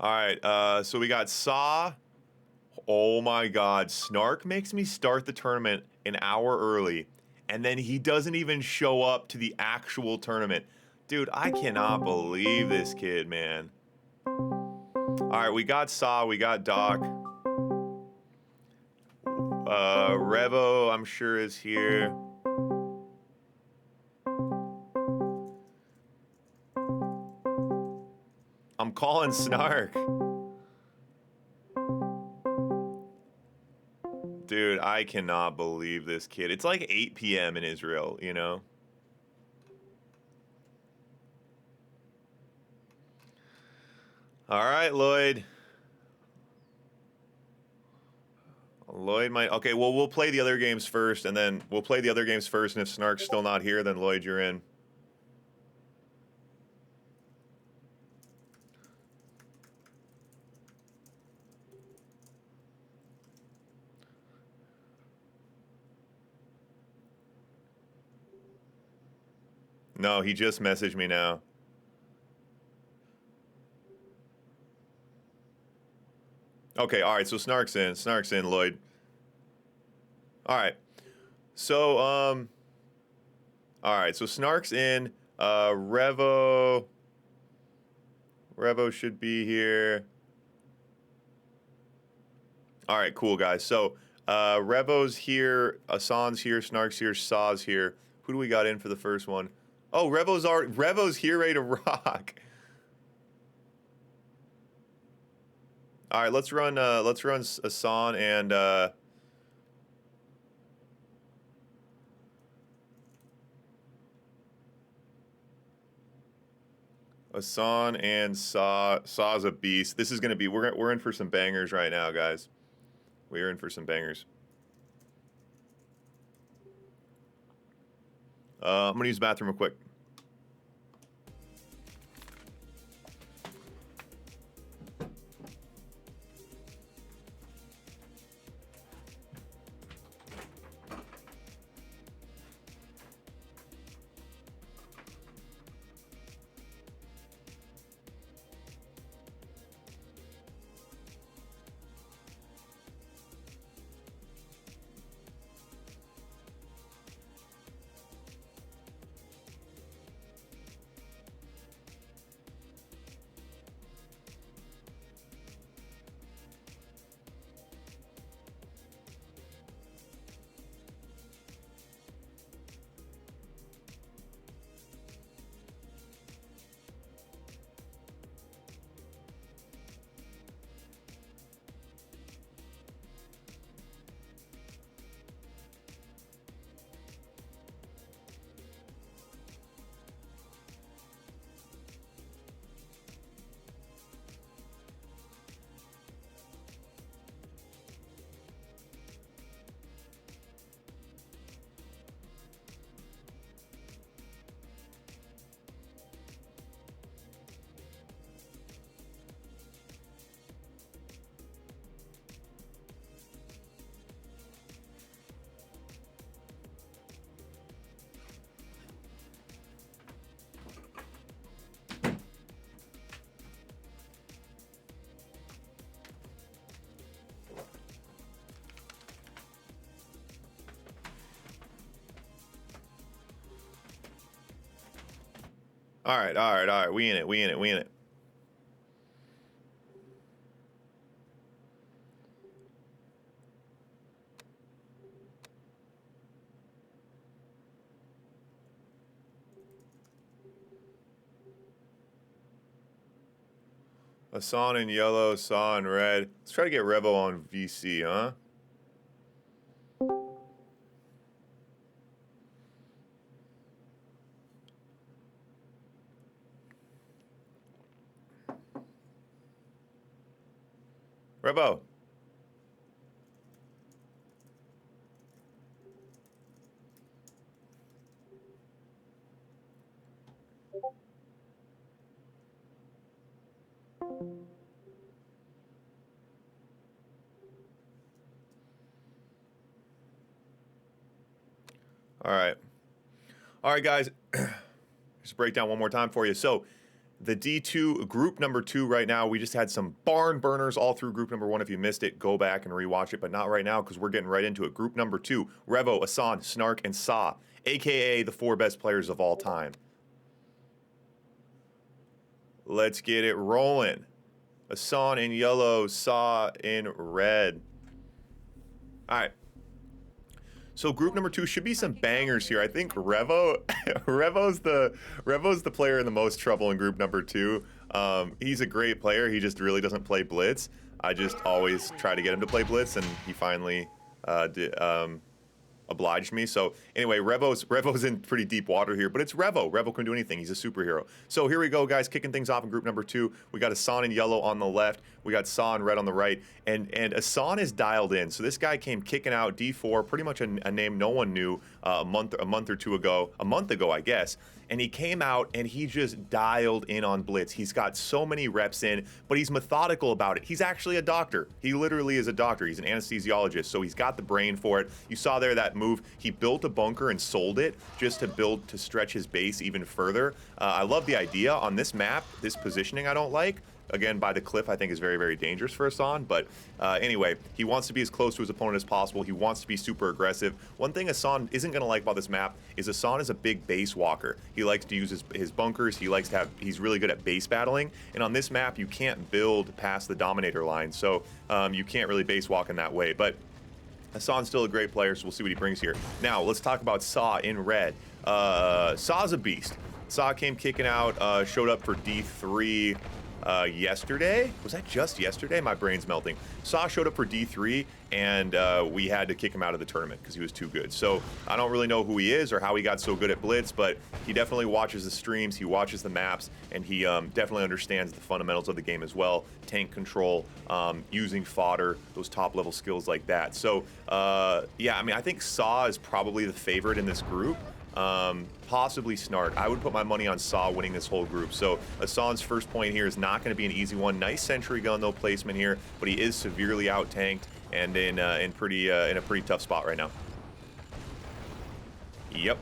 All right, so we got Saw. Oh my god, Snark makes me start the tournament an hour early, and then he doesn't even show up to the actual tournament. Dude, I cannot believe this kid, man. All right, we got Saw, we got Doc. Revo, I'm sure, is here. I'm calling Snark. Dude, I cannot believe this kid. It's like 8 p.m. in Israel, you know? All right, Lloyd. Lloyd might... Okay, well, we'll play the other games first, and then we'll play the other games first, and if Snark's still not here, then Lloyd, you're in. No, he just messaged me now. Okay, all right, so Snark's in, Lloyd. All right. So, all right, so Snark's in. Revo should be here. All right, cool, guys. So, Revo's here, Assange's here, Snark's here, Saw's here. Who do we got in for the first one? Oh, Revo's here, ready to rock. All right, let's run Assange and Assange and Saw. Saw's a beast. This is gonna be we're in for some bangers right now, guys. We're in for some bangers. I'm gonna use the bathroom real quick. All right, all right, all right. We in it, we in it, we in it. Assange in yellow, Saw in red. Let's try to get Revo on VC, huh? Revo. All right. All right, guys. Just break down one more time for you. So, the D2 group number 2 right now, we just had some barn burners all through group number 1. If you missed it, go back and rewatch it, but not right now because we're getting right into it. Group number 2, Revo, Assange, Snark, and Saw, aka the 4 best players of all time. Let's get it rolling. Assange in yellow, Saw in red. All right. So group number 2 should be some bangers here. I think Revo, Revo's the player in the most trouble in group number 2. He's a great player. He just really doesn't play Blitz. I just always try to get him to play Blitz, and he finally obliged me. So anyway, Revo's in pretty deep water here, but it's Revo. Revo can do anything. He's a superhero. So here we go, guys, kicking things off in group number 2. We got Assange in yellow on the left. We got Saw in red on the right, and Assange is dialed in. So this guy came kicking out D4, pretty much a name no one knew a month or two ago, a month ago, I guess. And he came out and he just dialed in on Blitz. He's got so many reps in, but he's methodical about it. He's actually a doctor. He literally is a doctor. He's an anesthesiologist, so he's got the brain for it. You saw there that move. He built a bunker and sold it just to stretch his base even further. I love the idea on this map. This positioning I don't like. Again, by the cliff, I think is very, very dangerous for Assange. But anyway, he wants to be as close to his opponent as possible. He wants to be super aggressive. One thing Assange isn't going to like about this map is Assange is a big base walker. He likes to use his bunkers. He's really good at base battling. And on this map, you can't build past the Dominator line. So you can't really base walk in that way. But Assange's still a great player, so we'll see what he brings here. Now, let's talk about Saw in red. Saw's a beast. Saw came kicking out, showed up for D3. yesterday. Was that just yesterday? My brain's melting. Saw showed up for D3, and we had to kick him out of the tournament because he was too good. So I don't really know who he is or how he got so good at Blitz, but he definitely watches the streams, he watches the maps, and he definitely understands the fundamentals of the game as well. Tank control, using fodder, those top-level skills like that. So, yeah, I mean, I think Saw is probably the favorite in this group. Possibly Snark. I would put my money on Saw winning this whole group. So Assange's first point here is not going to be an easy one. Nice sentry gun though placement here, but he is severely out tanked and in a pretty tough spot right now. Yep.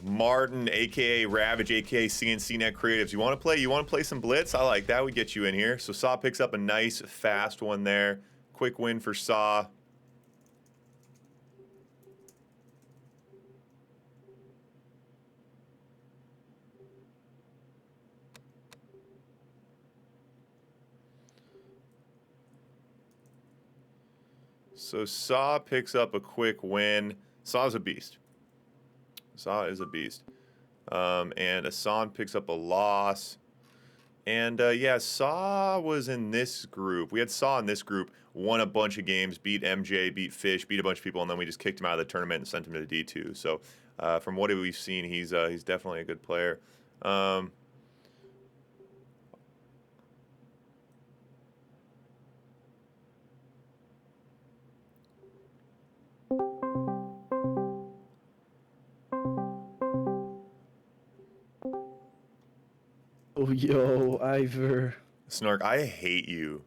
Martin, aka Ravage, aka CNC Net Creatives. You want to play? You want to play some Blitz? I like that. Would get you in here. So Saw picks up a nice, fast one there. Quick win for Saw. So Saw picks up a quick win. Saw's a beast. Saw is a beast. And Assange picks up a loss. And yeah, Saw was in this group. We had Saw in this group, won a bunch of games, beat MJ, beat Fish, beat a bunch of people, and then we just kicked him out of the tournament and sent him to the D2. So from what we've seen, he's definitely a good player. Oh, yo, Ivor. Snark, I hate you.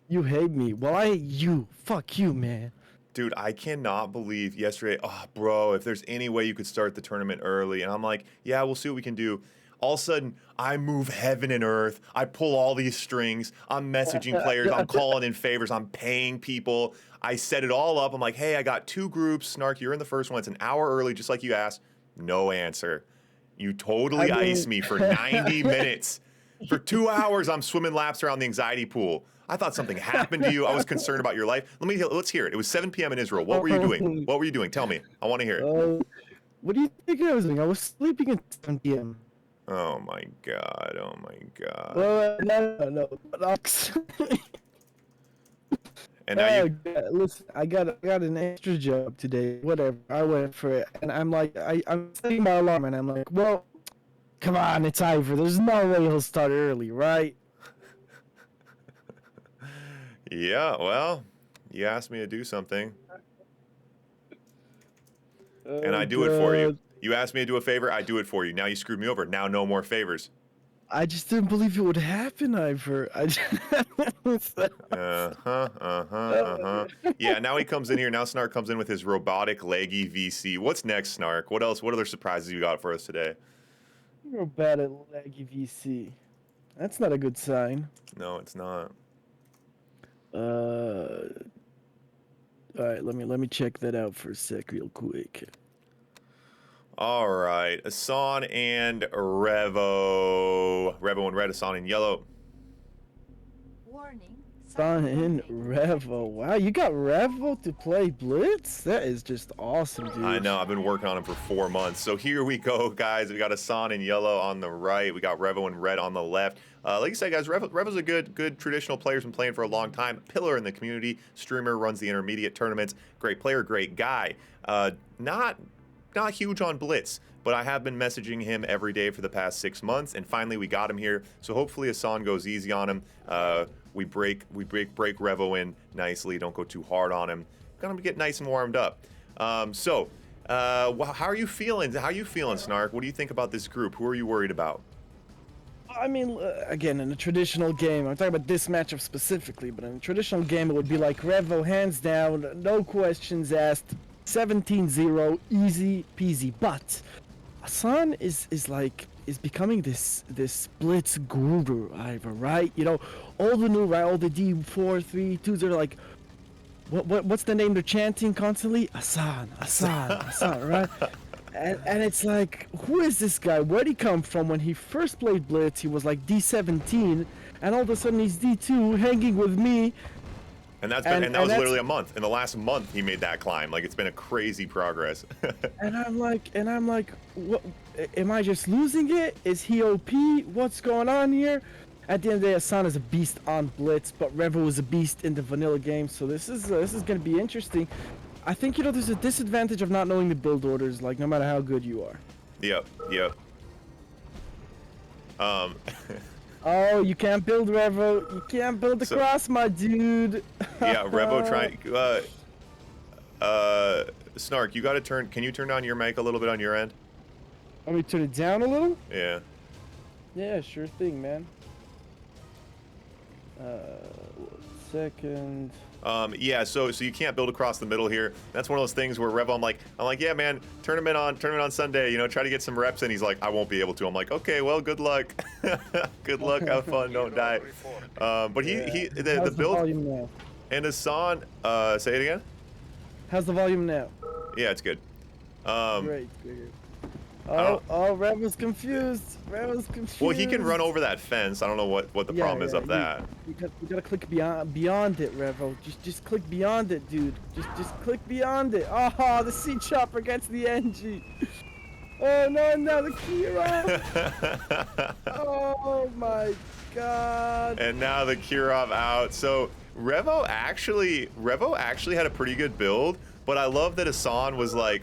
You hate me. Well, I hate you. Fuck you, man. Dude, I cannot believe yesterday. Oh, bro, if there's any way you could start the tournament early. And I'm like, yeah, we'll see what we can do. All of a sudden, I move heaven and earth. I pull all these strings. I'm messaging players. I'm calling in favors. I'm paying people. I set it all up. I'm like, hey, I got 2 groups. Snark, you're in the first one. It's an hour early, just like you asked. No answer. You totally iced me for 90 minutes. For 2 hours, I'm swimming laps around the anxiety pool. I thought something happened to you. I was concerned about your life. Let's hear it. It was 7 p.m. in Israel. What were you doing? What were you doing? Tell me. I want to hear it. What do you think I was doing? I was sleeping at 7 p.m. Oh my god. Oh my god. Well, no. And now you. Listen, I got an extra job today. Whatever. I went for it, and I'm like, I'm setting my alarm, and I'm like, well, come on, it's Ivor. There's no way he'll start early, right? Yeah, well, you asked me to do something, and I do it for you. You asked me to do a favor, I do it for you. Now you screwed me over. Now no more favors. I just didn't believe it would happen, Ivor. Yeah, now he comes in here. Now Snark comes in with his robotic leggy VC. What's next, Snark? What else? What other surprises you got for us today? Robotic leggy VC. That's not a good sign. No, it's not. All right, let me check that out for a sec real quick. All right, Assange and Revo. Revo in red, Assange in yellow. Warning. Assange and Revo. Wow, you got Revo to play Blitz? That is just awesome, dude. I know, I've been working on him for 4 months. So here we go, guys. We got Assange in yellow on the right. We got Revo in red on the left. Like I said, guys, Revo's a good traditional player. He's been playing for a long time. Pillar in the community. Streamer, runs the intermediate tournaments. Great player, great guy. Not huge on Blitz, but I have been messaging him every day for the past 6 months, and finally we got him here. So hopefully Assange goes easy on him. We break Revo in nicely. Don't go too hard on him. Gonna get nice and warmed up. How are you feeling? How are you feeling, Snark? What do you think about this group? Who are you worried about? I mean, again, in a traditional game, I'm talking about this matchup specifically, but in a traditional game, it would be like Revo, hands down, no questions asked, 17-0, easy peasy. But Assange is becoming this Blitz guru, Ivor, right? You know, all the D4, 3, 2, they're like, what's the name they're chanting constantly? Assange, right? And it's like, who is this guy? Where'd he come from? When he first played Blitz, he was like D17, and all of a sudden he's D2, hanging with me. And that was literally a month. In the last month, he made that climb. Like, it's been a crazy progress. and I'm like, what? Am I just losing it? Is he OP? What's going on here? At the end of the day, Assange is a beast on Blitz, but Revo is a beast in the vanilla game. So this is gonna be interesting. I think there's a disadvantage of not knowing the build orders, like no matter how good you are. Yep. Oh, you can't build Revo. You can't build across, my dude. Yeah, Revo trying. Snark, you gotta turn. Can you turn down your mic a little bit on your end? Let me turn it down a little. Yeah. Yeah, sure thing, man. 1 second. Yeah, so you can't build across the middle here. That's one of those things where Revo, I'm like, yeah, man, tournament on Sunday, try to get some reps, and he's like, I won't be able to. I'm like, okay, well, good luck. Good luck, have fun, don't die. But the build volume now? and Assange, say it again? How's the volume now? Yeah, it's good. Great. Oh, Revo's confused. Well, he can run over that fence. I don't know what the problem is of that. You gotta click beyond it, Revo. Just click beyond it, dude. Just click beyond it. Oh, the sea chopper gets the NG. Oh no, now the Kirov. Oh my god. And now the Kirov out. So Revo actually had a pretty good build, but I love that Assange was like,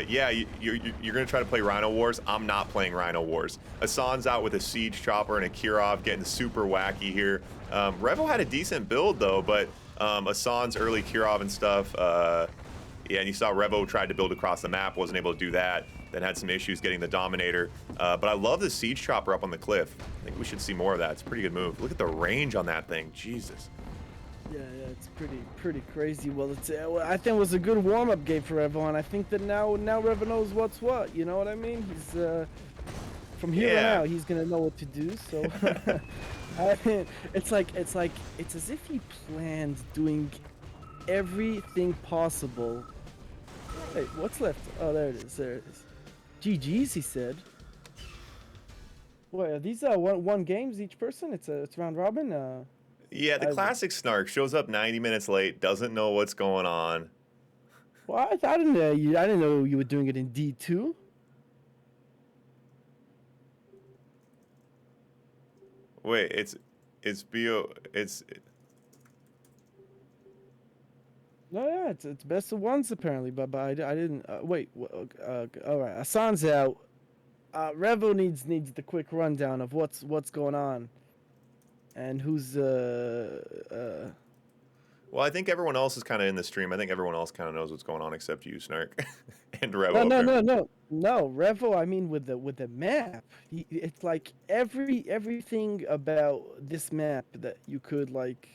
yeah, you're gonna try to play Rhino Wars. I'm not playing Rhino Wars. Assange's out with a Siege Chopper and a Kirov, getting super wacky here. Revo had a decent build though, but Assange's early Kirov and stuff, yeah, and you saw Revo tried to build across the map, wasn't able to do that. Then had some issues getting the Dominator. But I love the Siege Chopper up on the cliff. I think we should see more of that. It's a pretty good move. Look at the range on that thing, Jesus. Yeah, it's pretty crazy. Well, I think it was a good warm-up game for Revo, and I think that now Revo knows what's what. You know what I mean? He's from here on out, he's gonna know what to do. So I mean, it's as if he planned doing everything possible. Wait, what's left? Oh, there it is. GG's, he said. Wait, are these one games each person? It's round robin. Yeah, the classic Snark shows up 90 minutes late, doesn't know what's going on. Well, I didn't know you were doing it in D2. Wait, it's No, yeah, it's best of ones apparently, but I didn't wait. All right, Assange's out. Revo needs the quick rundown of what's going on, and who's Well, I think everyone else is kind of in the stream. I think everyone else kind of knows what's going on except you, Snark, and Revo. No, Revo. I mean, with the map, it's like everything about this map that you could like,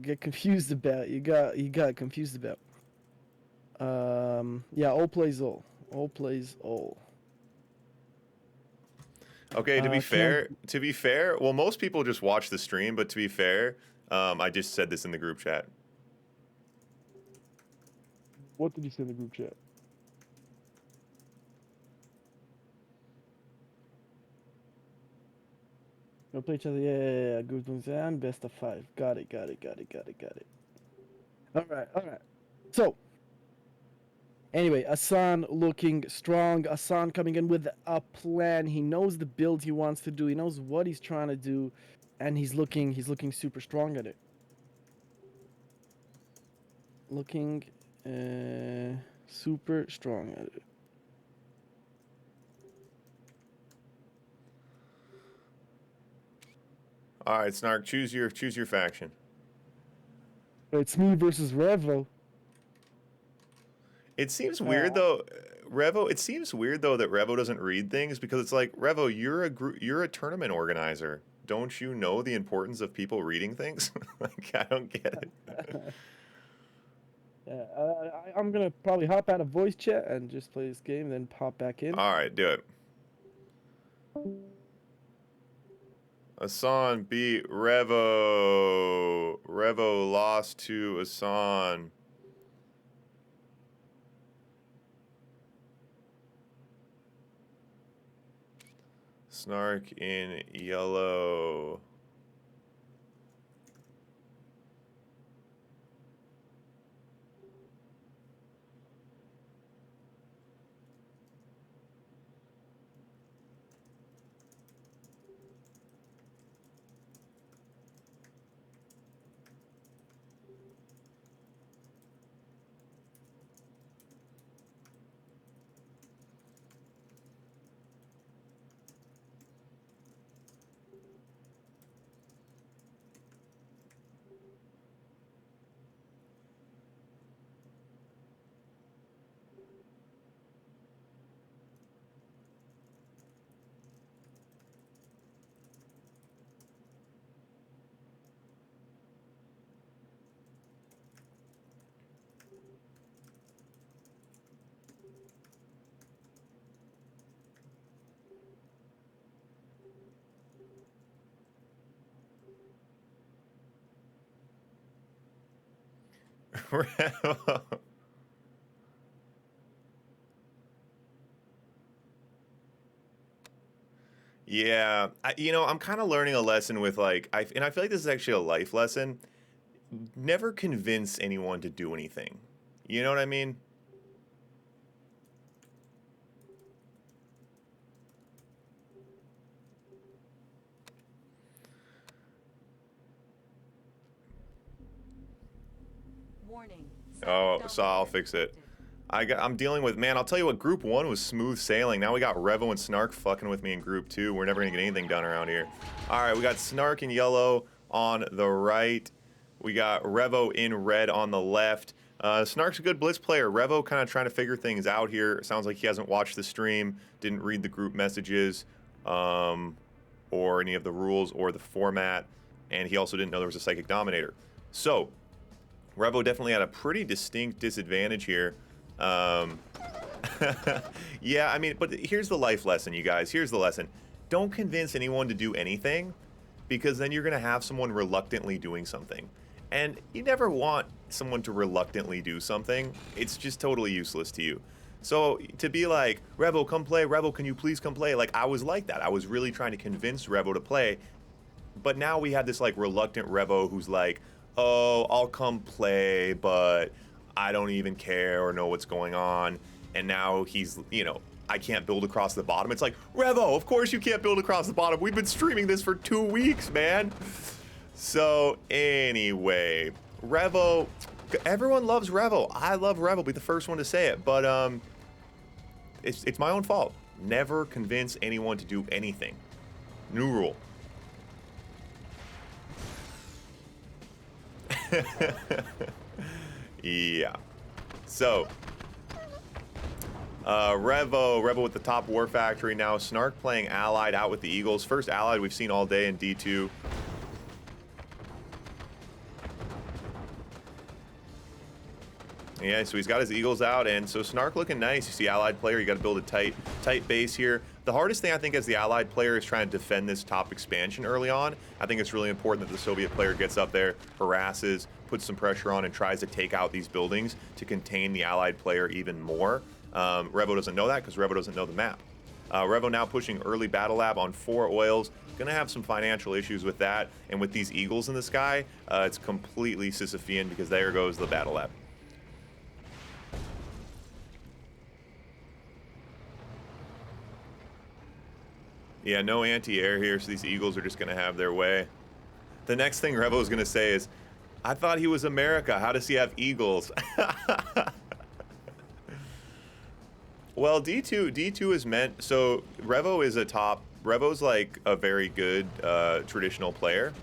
get confused about. You got confused about. Yeah, all plays all. All plays all. Okay, to be fair, well, most people just watch the stream, but to be fair, I just said this in the group chat. What did you say in the group chat? No play each other. Yeah. Group and best of 5. Got it. All right. So, anyway, Assange looking strong. Assange coming in with a plan. He knows the build he wants to do. He knows what he's trying to do, and he's looking super strong at it. Looking super strong at it. All right, Snark, choose your faction. It's me versus Revo. It seems weird though, Revo. It seems weird though that Revo doesn't read things, because it's like, Revo, you're a tournament organizer. Don't you know the importance of people reading things? Like, I don't get it. Yeah, I'm gonna probably hop out of voice chat and just play this game, then pop back in. All right, do it. Assange beat Revo. Revo lost to Assange. Snark in yellow. Revo. Yeah, I'm kind of learning a lesson with like, and I feel like this is actually a life lesson. Never convince anyone to do anything. You know what I mean? Warning. Oh, Psychic so I'll dominator fix it. detected. I'm dealing with, man, I'll tell you what, Group 1 was smooth sailing. Now we got Revo and Snark fucking with me in Group 2. We're never going to get anything done around here. All right, we got Snark in yellow on the right. We got Revo in red on the left. Snark's a good blitz player. Revo kind of trying to figure things out here. Sounds like he hasn't watched the stream, didn't read the group messages, or any of the rules or the format, and he also didn't know there was a Psychic Dominator. So, Revo definitely had a pretty distinct disadvantage here. Yeah, I mean, but here's the life lesson, you guys. Here's the lesson. Don't convince anyone to do anything, because then you're going to have someone reluctantly doing something. And you never want someone to reluctantly do something. It's just totally useless to you. So to be like, Revo, come play. Revo, can you please come play? Like, I was like that. I was really trying to convince Revo to play. But now we have this, like, reluctant Revo who's like, oh, I'll come play, but I don't even care or know what's going on. And now he's, I can't build across the bottom. It's like, Revo, of course you can't build across the bottom. We've been streaming this for 2 weeks, man. So anyway, Revo, everyone loves Revo. I love Revo, be the first one to say it. But it's my own fault. Never convince anyone to do anything. New rule. Yeah. So, Revo with the top war factory now. Snark playing Allied out with the Eagles. First Allied we've seen all day in D2. Yeah, so he's got his Eagles out, and so Snark looking nice. You see Allied player, you got to build a tight base here. The hardest thing I think as the Allied player is trying to defend this top expansion early on. I think it's really important that the Soviet player gets up there, harasses, puts some pressure on, and tries to take out these buildings to contain the Allied player even more. Revo doesn't know that because Revo doesn't know the map. Revo now pushing early battle lab on 4 oils. Gonna have some financial issues with that, and with these Eagles in the sky, it's completely Sisyphean because there goes the battle lab. Yeah, no anti-air here, so these Eagles are just going to have their way. The next thing Revo is going to say is, I thought he was America. How does he have Eagles? Well, D2 is meant... So, Revo is Revo's like a very good traditional player.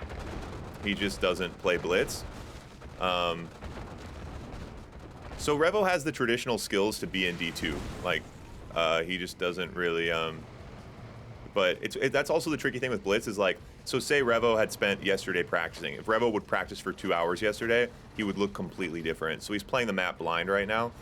He just doesn't play Blitz. So, Revo has the traditional skills to be in D2. Like, he just doesn't really... But that's also the tricky thing with Blitz is like, so say Revo had spent yesterday practicing. If Revo would practice for 2 hours yesterday, he would look completely different. So he's playing the map blind right now.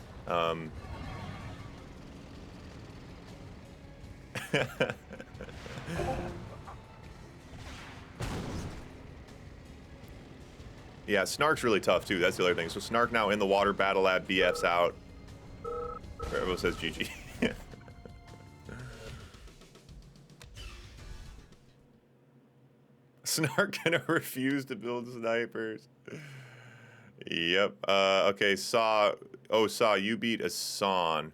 Yeah, Snark's really tough too. That's the other thing. So Snark now in the water battle lab, BF's out. Revo says GG. Snark gonna refuse to build snipers. Yep. Okay, Saw, you beat Assange.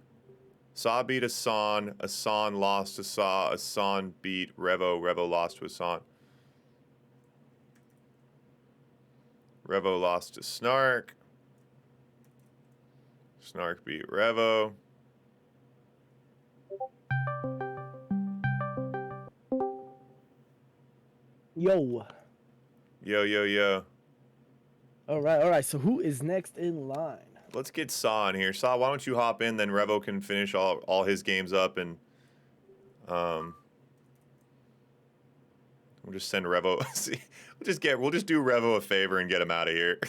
Saw beat Assange. Assange lost to Saw. Assange beat Revo. Revo lost to Assange. Revo lost to Snark. Snark beat Revo. Yo. Yo. All right. So who is next in line? Let's get Saw in here. Saw, why don't you hop in? Then Revo can finish all his games up, and we'll just send Revo. See, we'll just do Revo a favor and get him out of here.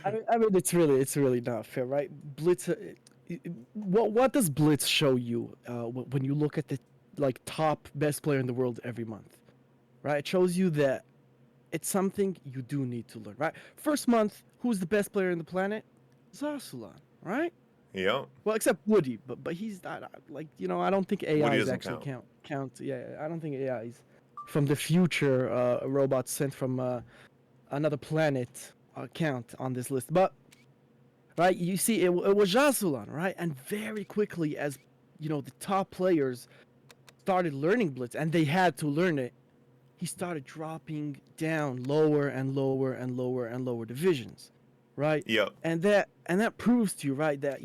I mean, it's really not fair, right? Blitz. What does Blitz show you when you look at the top best player in the world every month, right? It shows you that it's something you do need to learn, right? First month, who's the best player in the planet? Zasulan, right? Yep. Well, except Woody, but he's not like I don't think Woody AIs doesn't actually count. count. Yeah, I don't think AIs from the future robots sent from another planet count on this list. But right, you see, it was Jasulan, right? And very quickly, as the top players started learning Blitz, and they had to learn it, he started dropping down lower and lower and lower and lower divisions, right? Yep. And that proves to you, right, that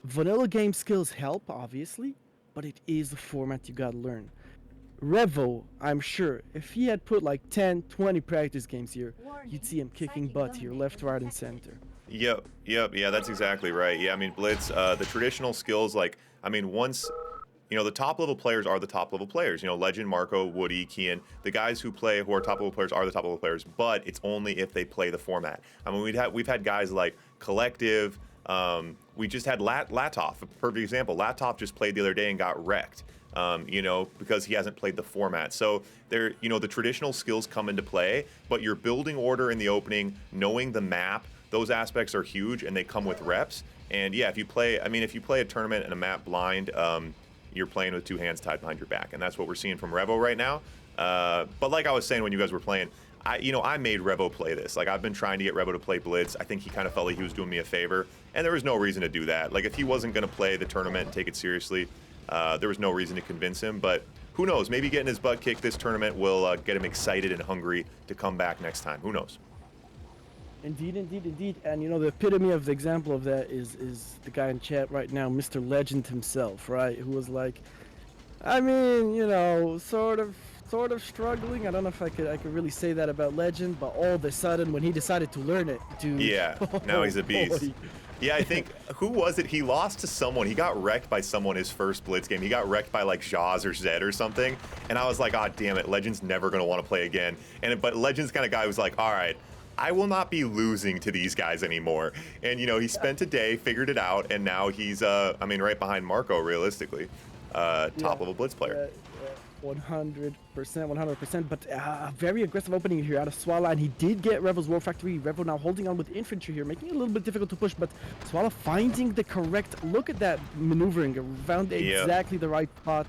vanilla game skills help, obviously, but it is the format you gotta learn. Revo, I'm sure, if he had put like 10, 20 practice games here, you'd see him kicking butt here, left, right, and center. Yep, yep, yeah, that's exactly right. Yeah, I mean, Blitz, the traditional skills, like, I mean, once, the top level players are the top level players. Legend, Marco, Woody, Kian, the guys who are top level players are the top level players, but it's only if they play the format. I mean, we've had guys like Collective, we just had Latov, a perfect example. Latov just played the other day and got wrecked. Because he hasn't played the format. So the traditional skills come into play, but your building order in the opening, knowing the map, those aspects are huge and they come with reps. And yeah, if you play a tournament and a map blind, you're playing with two hands tied behind your back. And that's what we're seeing from Revo right now. But like I was saying when you guys were playing, I made Revo play this. Like, I've been trying to get Revo to play Blitz. I think he kind of felt like he was doing me a favor, and there was no reason to do that. Like, if he wasn't going to play the tournament and take it seriously, there was no reason to convince him. But who knows? Maybe getting his butt kicked this tournament will get him excited and hungry to come back next time. Who knows? Indeed, indeed, indeed. And the epitome of the example of that is the guy in chat right now, Mr. Legend himself, right? Who was like, I mean, sort of struggling. I don't know if I could really say that about Legend, but all of a sudden when he decided to learn it, dude. Yeah, now he's a beast. Boy. Yeah, I think, who was it? He lost to someone. He got wrecked by someone his first Blitz game. He got wrecked by like Jaws or Zed or something. And I was like, oh, damn it, Legend's never going to want to play again. But Legend's kind of guy who's like, all right, I will not be losing to these guys anymore. And, he spent a day, figured it out, and now he's, right behind Marco, realistically. Top level Blitz player. 100%, 100%. But very aggressive opening here out of Swala, and he did get Revo's War Factory. Revo now holding on with infantry here, making it a little bit difficult to push, but Swala finding the correct, look at that maneuvering, found exactly the right spot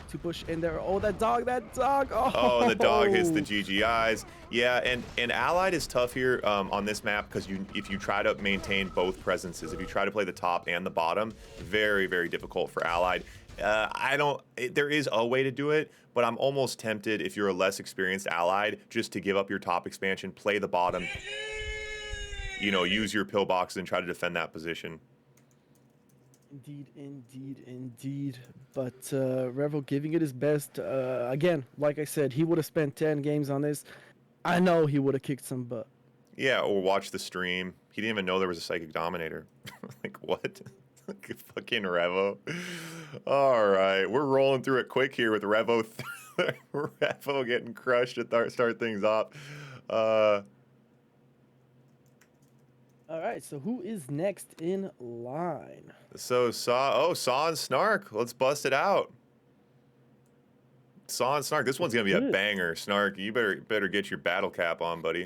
to push in there. Oh, that dog, Oh, the dog hits the GGIs. Yeah, and Allied is tough here on this map because if you try to maintain both presences, if you try to play the top and the bottom, very, very difficult for Allied. There is a way to do it, but I'm almost tempted if you're a less experienced Allied just to give up your top expansion, play the bottom, use your pillbox and try to defend that position. Indeed, indeed, indeed. But Revo giving it his best. Again, like I said, he would have spent 10 games on this. I know he would have kicked some butt. Yeah, or watch the stream. He didn't even know there was a Psychic Dominator. Like, what? Fucking Revo. All right, we're rolling through it quick here with Revo. Revo getting crushed to start things off. All right, so who is next in line? So Saw and Snark. Let's bust it out. Saw and Snark. This one's gonna be a banger. Snark, you better get your battle cap on, buddy.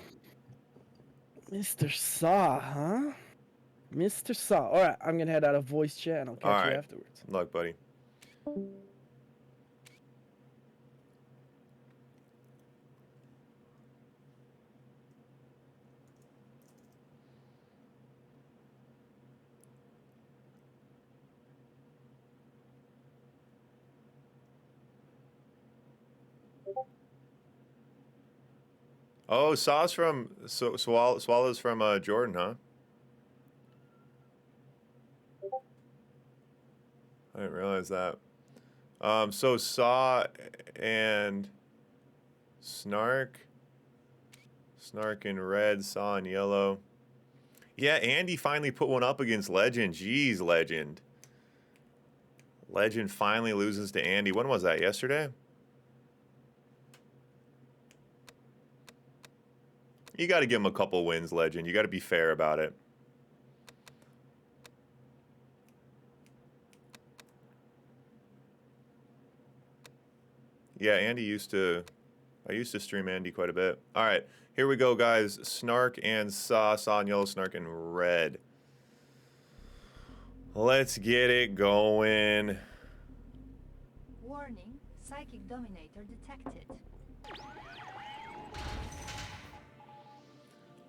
Mr. Saw, huh? Mr. Saw. All right, I'm gonna head out of voice chat and I'll catch you afterwards. Good luck, buddy. Oh, Saw's from Swallow's from Jordan, huh? I didn't realize that. So Saw and Snark in red, Saw in yellow. Yeah, Andy finally put one up against Legend. Jeez, Legend. Legend finally loses to Andy. When was that? Yesterday? You got to give him a couple wins, Legend. You got to be fair about it. Yeah, Andy used to I used to stream Andy quite a bit. All right, here we go, guys. Snark and Saw in yellow, Snark in red. Let's get it going. Warning, Psychic Dominator detected.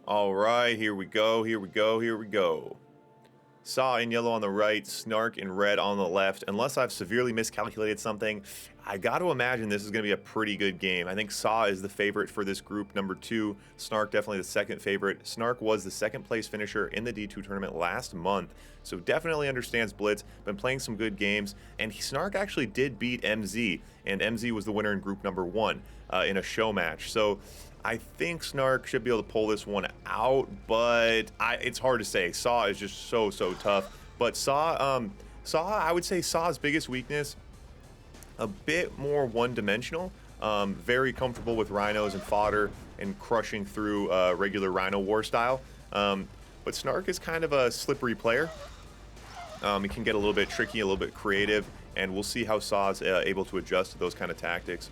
All right, here we go, here we go, here we go. Saw in yellow on the right, Snark in red on the left. Unless I've severely miscalculated something, I got to imagine this is going to be a pretty good game. I think Saw is the favorite for this group, number 2. Snark definitely the second favorite. Snark was the second place finisher in the D2 tournament last month, so definitely understands Blitz, been playing some good games, and Snark actually did beat MZ, and MZ was the winner in group number 1 in a show match. So I think Snark should be able to pull this one out, but it's hard to say. Saw is just so tough. But Saw, I would say Saw's biggest weakness, a bit more one-dimensional. Very comfortable with rhinos and fodder and crushing through regular rhino war style. But Snark is kind of a slippery player. He can get a little bit tricky, a little bit creative, and we'll see how Saw's able to adjust to those kind of tactics.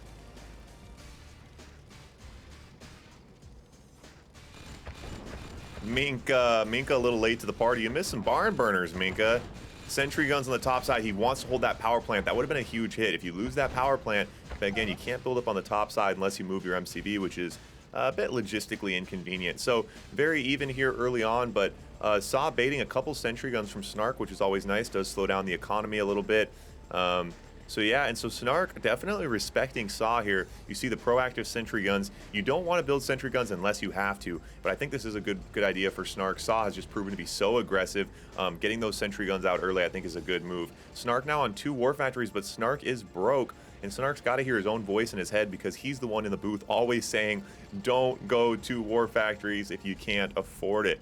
Minka a little late to the party. You missed some barn burners, Minka. Sentry guns on the top side. He wants to hold that power plant. That would have been a huge hit. If you lose that power plant, again, you can't build up on the top side unless you move your MCV, which is a bit logistically inconvenient. So very even here early on, but Saw baiting a couple sentry guns from Snark, which is always nice. Does slow down the economy a little bit. So yeah, and so Snark definitely respecting Saw here. You see the proactive sentry guns. You don't want to build sentry guns unless you have to, but I think this is a good idea for Snark. Saw has just proven to be so aggressive. Getting those sentry guns out early, I think, is a good move. Snark now on 2 war factories, but Snark is broke, and Snark's got to hear his own voice in his head because he's the one in the booth always saying, don't go 2 war factories if you can't afford it.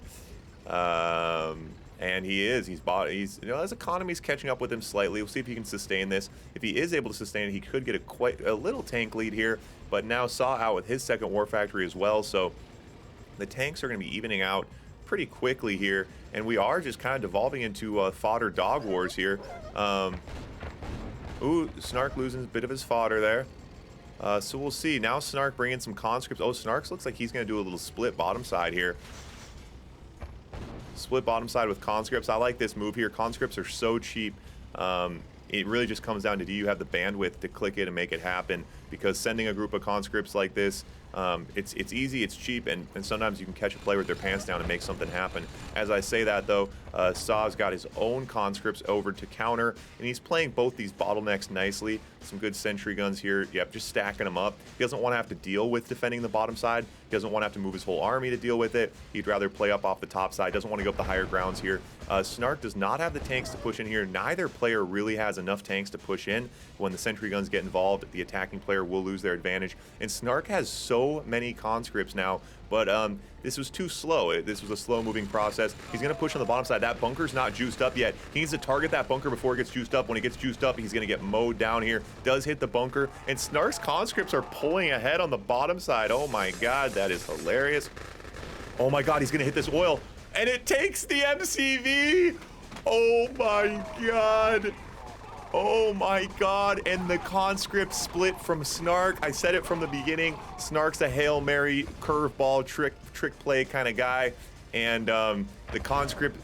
And he's you know, his economy's catching up with him slightly. We'll see if he can sustain this. If he is able to sustain it, he could get quite a little tank lead here, but now Saw out with his second war factory as well, so the tanks are going to be evening out pretty quickly here, and we are just kind of devolving into fodder dog wars here. Ooh, Snark losing a bit of his fodder there. So we'll see. Now Snark bringing some conscripts. Oh, Snark looks like he's going to do a little split bottom side here. Split bottom side with conscripts. I like this move here. Conscripts are so cheap. It really just comes down to, do you have the bandwidth to click it and make it happen? Because sending a group of conscripts like this, it's easy, it's cheap, and sometimes you can catch a player with their pants down and make something happen. As I say that, though, Saw's got his own conscripts over to counter, and he's playing both these bottlenecks nicely. Some good sentry guns here. Yep, just stacking them up. He doesn't want to have to deal with defending the bottom side. He doesn't want to have to move his whole army to deal with it. He'd rather play up off the top side. Doesn't want to go up the higher grounds here. Snark does not have the tanks to push in here. Neither player really has enough tanks to push in. When the sentry guns get involved, the attacking player will lose their advantage. And Snark has so many conscripts now, but this was too slow. This was a slow-moving process. He's going to push on the bottom side. That bunker's not juiced up yet. He needs to target that bunker before it gets juiced up. When it gets juiced up, he's going to get mowed down here. Does hit the bunker, and Snark's conscripts are pulling ahead on the bottom side. Oh my god, that is hilarious. Oh my god, he's going to hit this oil, and it takes the MCV. Oh my god. Oh my god, and the conscript split from Snark. I said it from the beginning. Snark's a Hail Mary curveball trick play kind of guy, and the conscript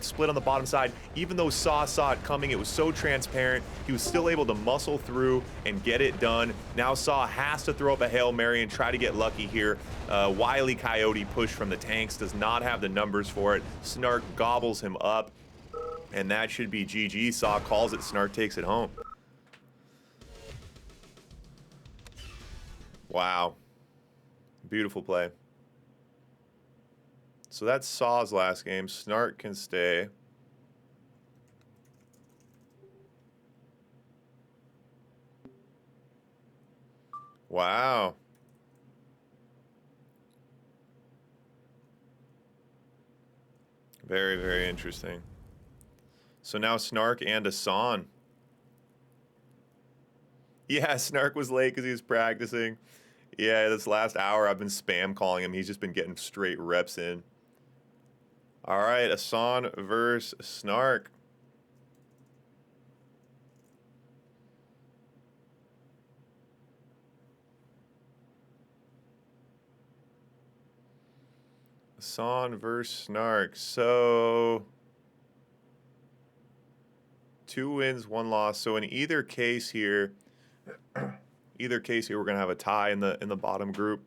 split on the bottom side. Even though Saw it coming, it was so transparent, he was still able to muscle through and get it done. Now Saw has to throw up a Hail Mary and try to get lucky here. Wily Coyote push from the tanks, does not have the numbers for it. Snark gobbles him up. And that should be GG. Saw calls it. Snark takes it home. Wow. Beautiful play. So that's Saw's last game. Snark can stay. Wow. Very, very interesting. So now Snark and Assange. Yeah, Snark was late because he was practicing. Yeah, this last hour I've been spam calling him. He's just been getting straight reps in. All right, Assange versus Snark. Assange versus Snark. So 2 wins, 1 loss. So in either case here, we're gonna have a tie in the bottom group.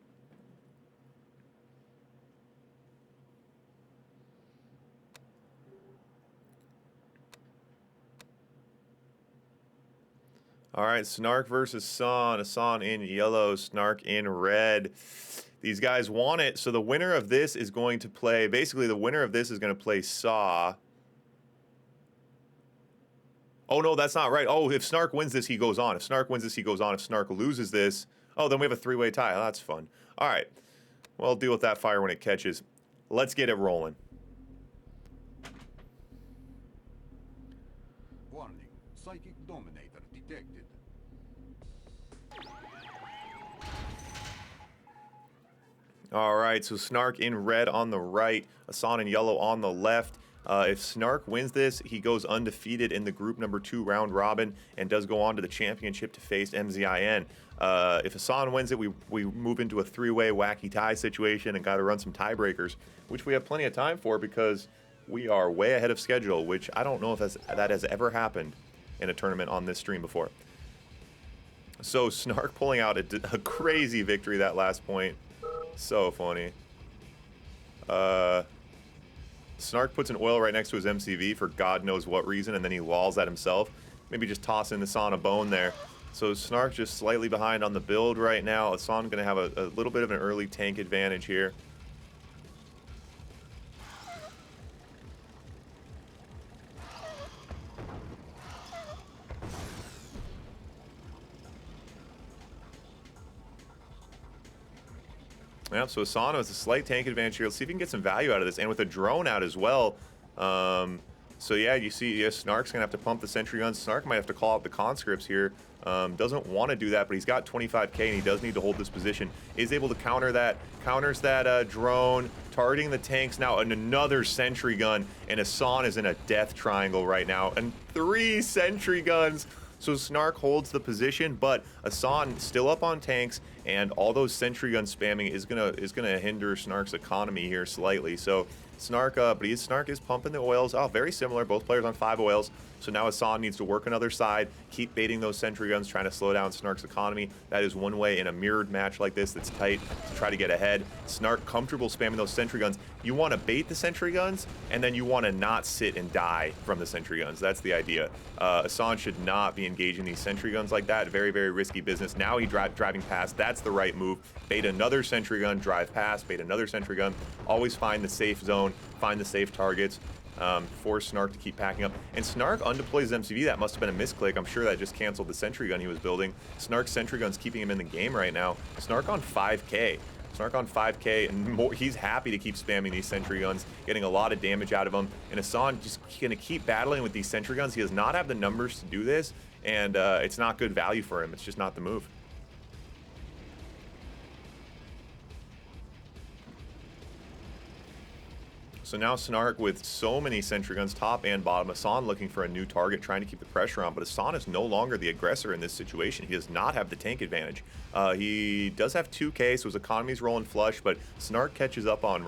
All right, Snark versus Assange. Assange in yellow, Snark in red. These guys want it, so the winner of this is going to play, basically the winner of this is going to play Saw. Oh, no, that's not right. Oh, if Snark wins this, he goes on. If Snark wins this, he goes on. If Snark loses this, oh, then we have a 3-way tie. Oh, that's fun. All right, well, I'll deal with that fire when it catches. Let's get it rolling. Warning, psychic dominator detected. All right, so Snark in red on the right, Assange in yellow on the left. If Snark wins this, he goes undefeated in the group number 2 round robin and does go on to the championship to face Mzin. If Assange wins it, we move into a 3-way wacky tie situation and got to run some tiebreakers, which we have plenty of time for because we are way ahead of schedule, which I don't know if that has ever happened in a tournament on this stream before. So Snark pulling out a crazy victory that last point. So funny. Snark puts an oil right next to his MCV for God knows what reason, and then he walls at himself. Maybe just tossing this on a bone there. So Snark just slightly behind on the build right now. Assange going to have a little bit of an early tank advantage here. Yep, so Assange has a slight tank advantage here. Let's see if we can get some value out of this. And with a drone out as well. So yeah, you see, Snark's going to have to pump the sentry guns. Snark might have to call out the conscripts here. Doesn't want to do that, but he's got 25k and he does need to hold this position. Is able to counter that, counters that drone, targeting the tanks now, and another sentry gun. And Assange is in a death triangle right now. And 3 sentry guns. So Snark holds the position, but Assange still up on tanks, and all those sentry gun spamming is gonna hinder Snark's economy here slightly. So Snark, Snark is pumping the oils. Oh, very similar. Both players on 5 oils. So now Assange needs to work another side, keep baiting those sentry guns, trying to slow down Snark's economy. That is one way in a mirrored match like this that's tight to try to get ahead. Snark comfortable spamming those sentry guns. You want to bait the sentry guns, and then you want to not sit and die from the sentry guns. That's the idea. Assange should not be engaging these sentry guns like that. Very, very risky business. Now he's driving past. That's the right move. Bait another sentry gun, drive past, bait another sentry gun. Always find the safe zone, find the safe targets. Force Snark to keep packing up. And Snark undeploys MCV. That must have been a misclick. I'm sure that just canceled the sentry gun he was building. Snark's sentry gun's keeping him in the game right now. Snark on 5k. Snark on 5k, and more, he's happy to keep spamming these sentry guns, getting a lot of damage out of them. And Assange just going to keep battling with these sentry guns. He does not have the numbers to do this, and it's not good value for him. It's just not the move. So now Snark with so many sentry guns, top and bottom. Assange looking for a new target, trying to keep the pressure on. But Assange is no longer the aggressor in this situation. He does not have the tank advantage. He does have 2k, so his economy's rolling flush. But Snark catches up on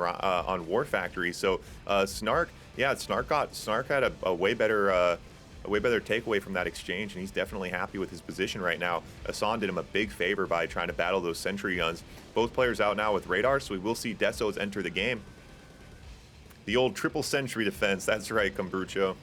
War Factory. So Snark had a way better takeaway from that exchange, and he's definitely happy with his position right now. Assange did him a big favor by trying to battle those sentry guns. Both players out now with radar, so we will see Desos enter the game. The old triple sentry defense. That's right, Kombucho.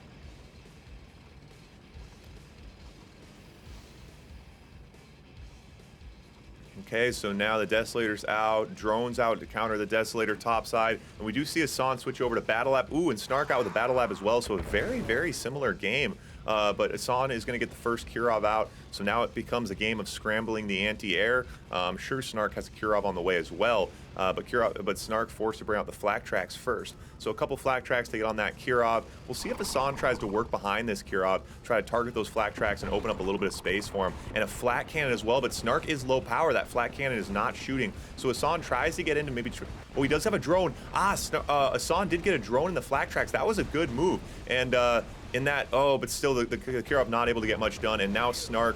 Okay, so now the Desolator's out. Drone's out to counter the Desolator topside. And we do see Assange switch over to Battle Lab. Ooh, and Snark out with the Battle Lab as well. So a very, very similar game. But Assange is going to get the first Kirov out. So now it becomes a game of scrambling the anti-air. I'm sure Snark has a Kirov on the way as well. But Snark forced to bring out the flak tracks first. So a couple flak tracks to get on that Kirov. We'll see if Assange tries to work behind this Kirov, try to target those flak tracks and open up a little bit of space for him. And a flak cannon as well, but Snark is low power. That flak cannon is not shooting. So Assange tries to get into maybe... Oh, he does have a drone. Assange did get a drone in the flak tracks. That was a good move. And but still the Kirov not able to get much done. And now Snark...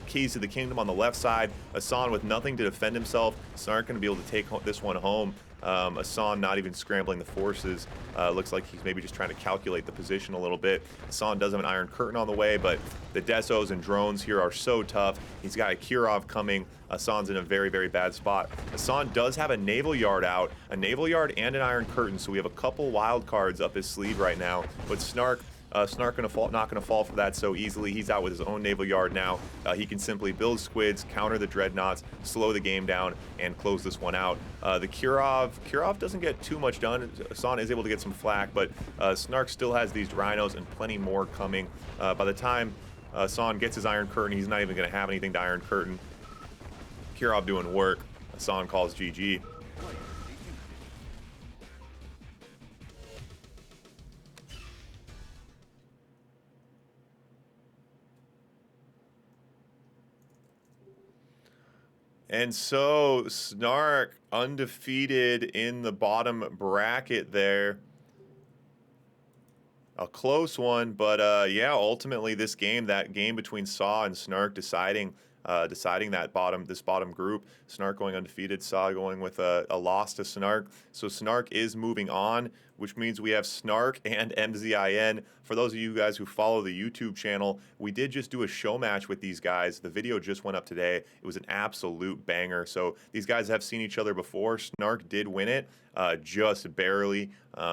keys to the kingdom on the left side. Assange with nothing to defend himself. Snark going to be able to take this one home. Assange not even scrambling the forces. Looks like he's maybe just trying to calculate the position a little bit. Assange does have an Iron Curtain on the way, but the Desos and drones here are so tough. He's got a Kirov coming. Assange's in a very, very bad spot. Assange does have a Naval Yard out, a Naval Yard and an Iron Curtain, so we have a couple wild cards up his sleeve right now. But Snark not going to fall for that so easily. He's out with his own Naval Yard now. He can simply build squids, counter the Dreadnoughts, slow the game down, and close this one out. The Kirov doesn't get too much done. Assange is able to get some flak, but Snark still has these Rhinos and plenty more coming. By the time Assange gets his Iron Curtain, he's not even going to have anything to Iron Curtain. Kirov doing work. Assange calls GG. And so Snark undefeated in the bottom bracket there. A close one, but yeah, ultimately this game, that game between Saw and Snark deciding that this bottom group. Snark going undefeated, Saw going with a loss to Snark. So Snark is moving on, which means we have Snark and Mzin. For those of you guys who follow the YouTube channel, we did just do a show match with these guys. The video just went up today. It was an absolute banger. So these guys have seen each other before. Snark did win it, just barely.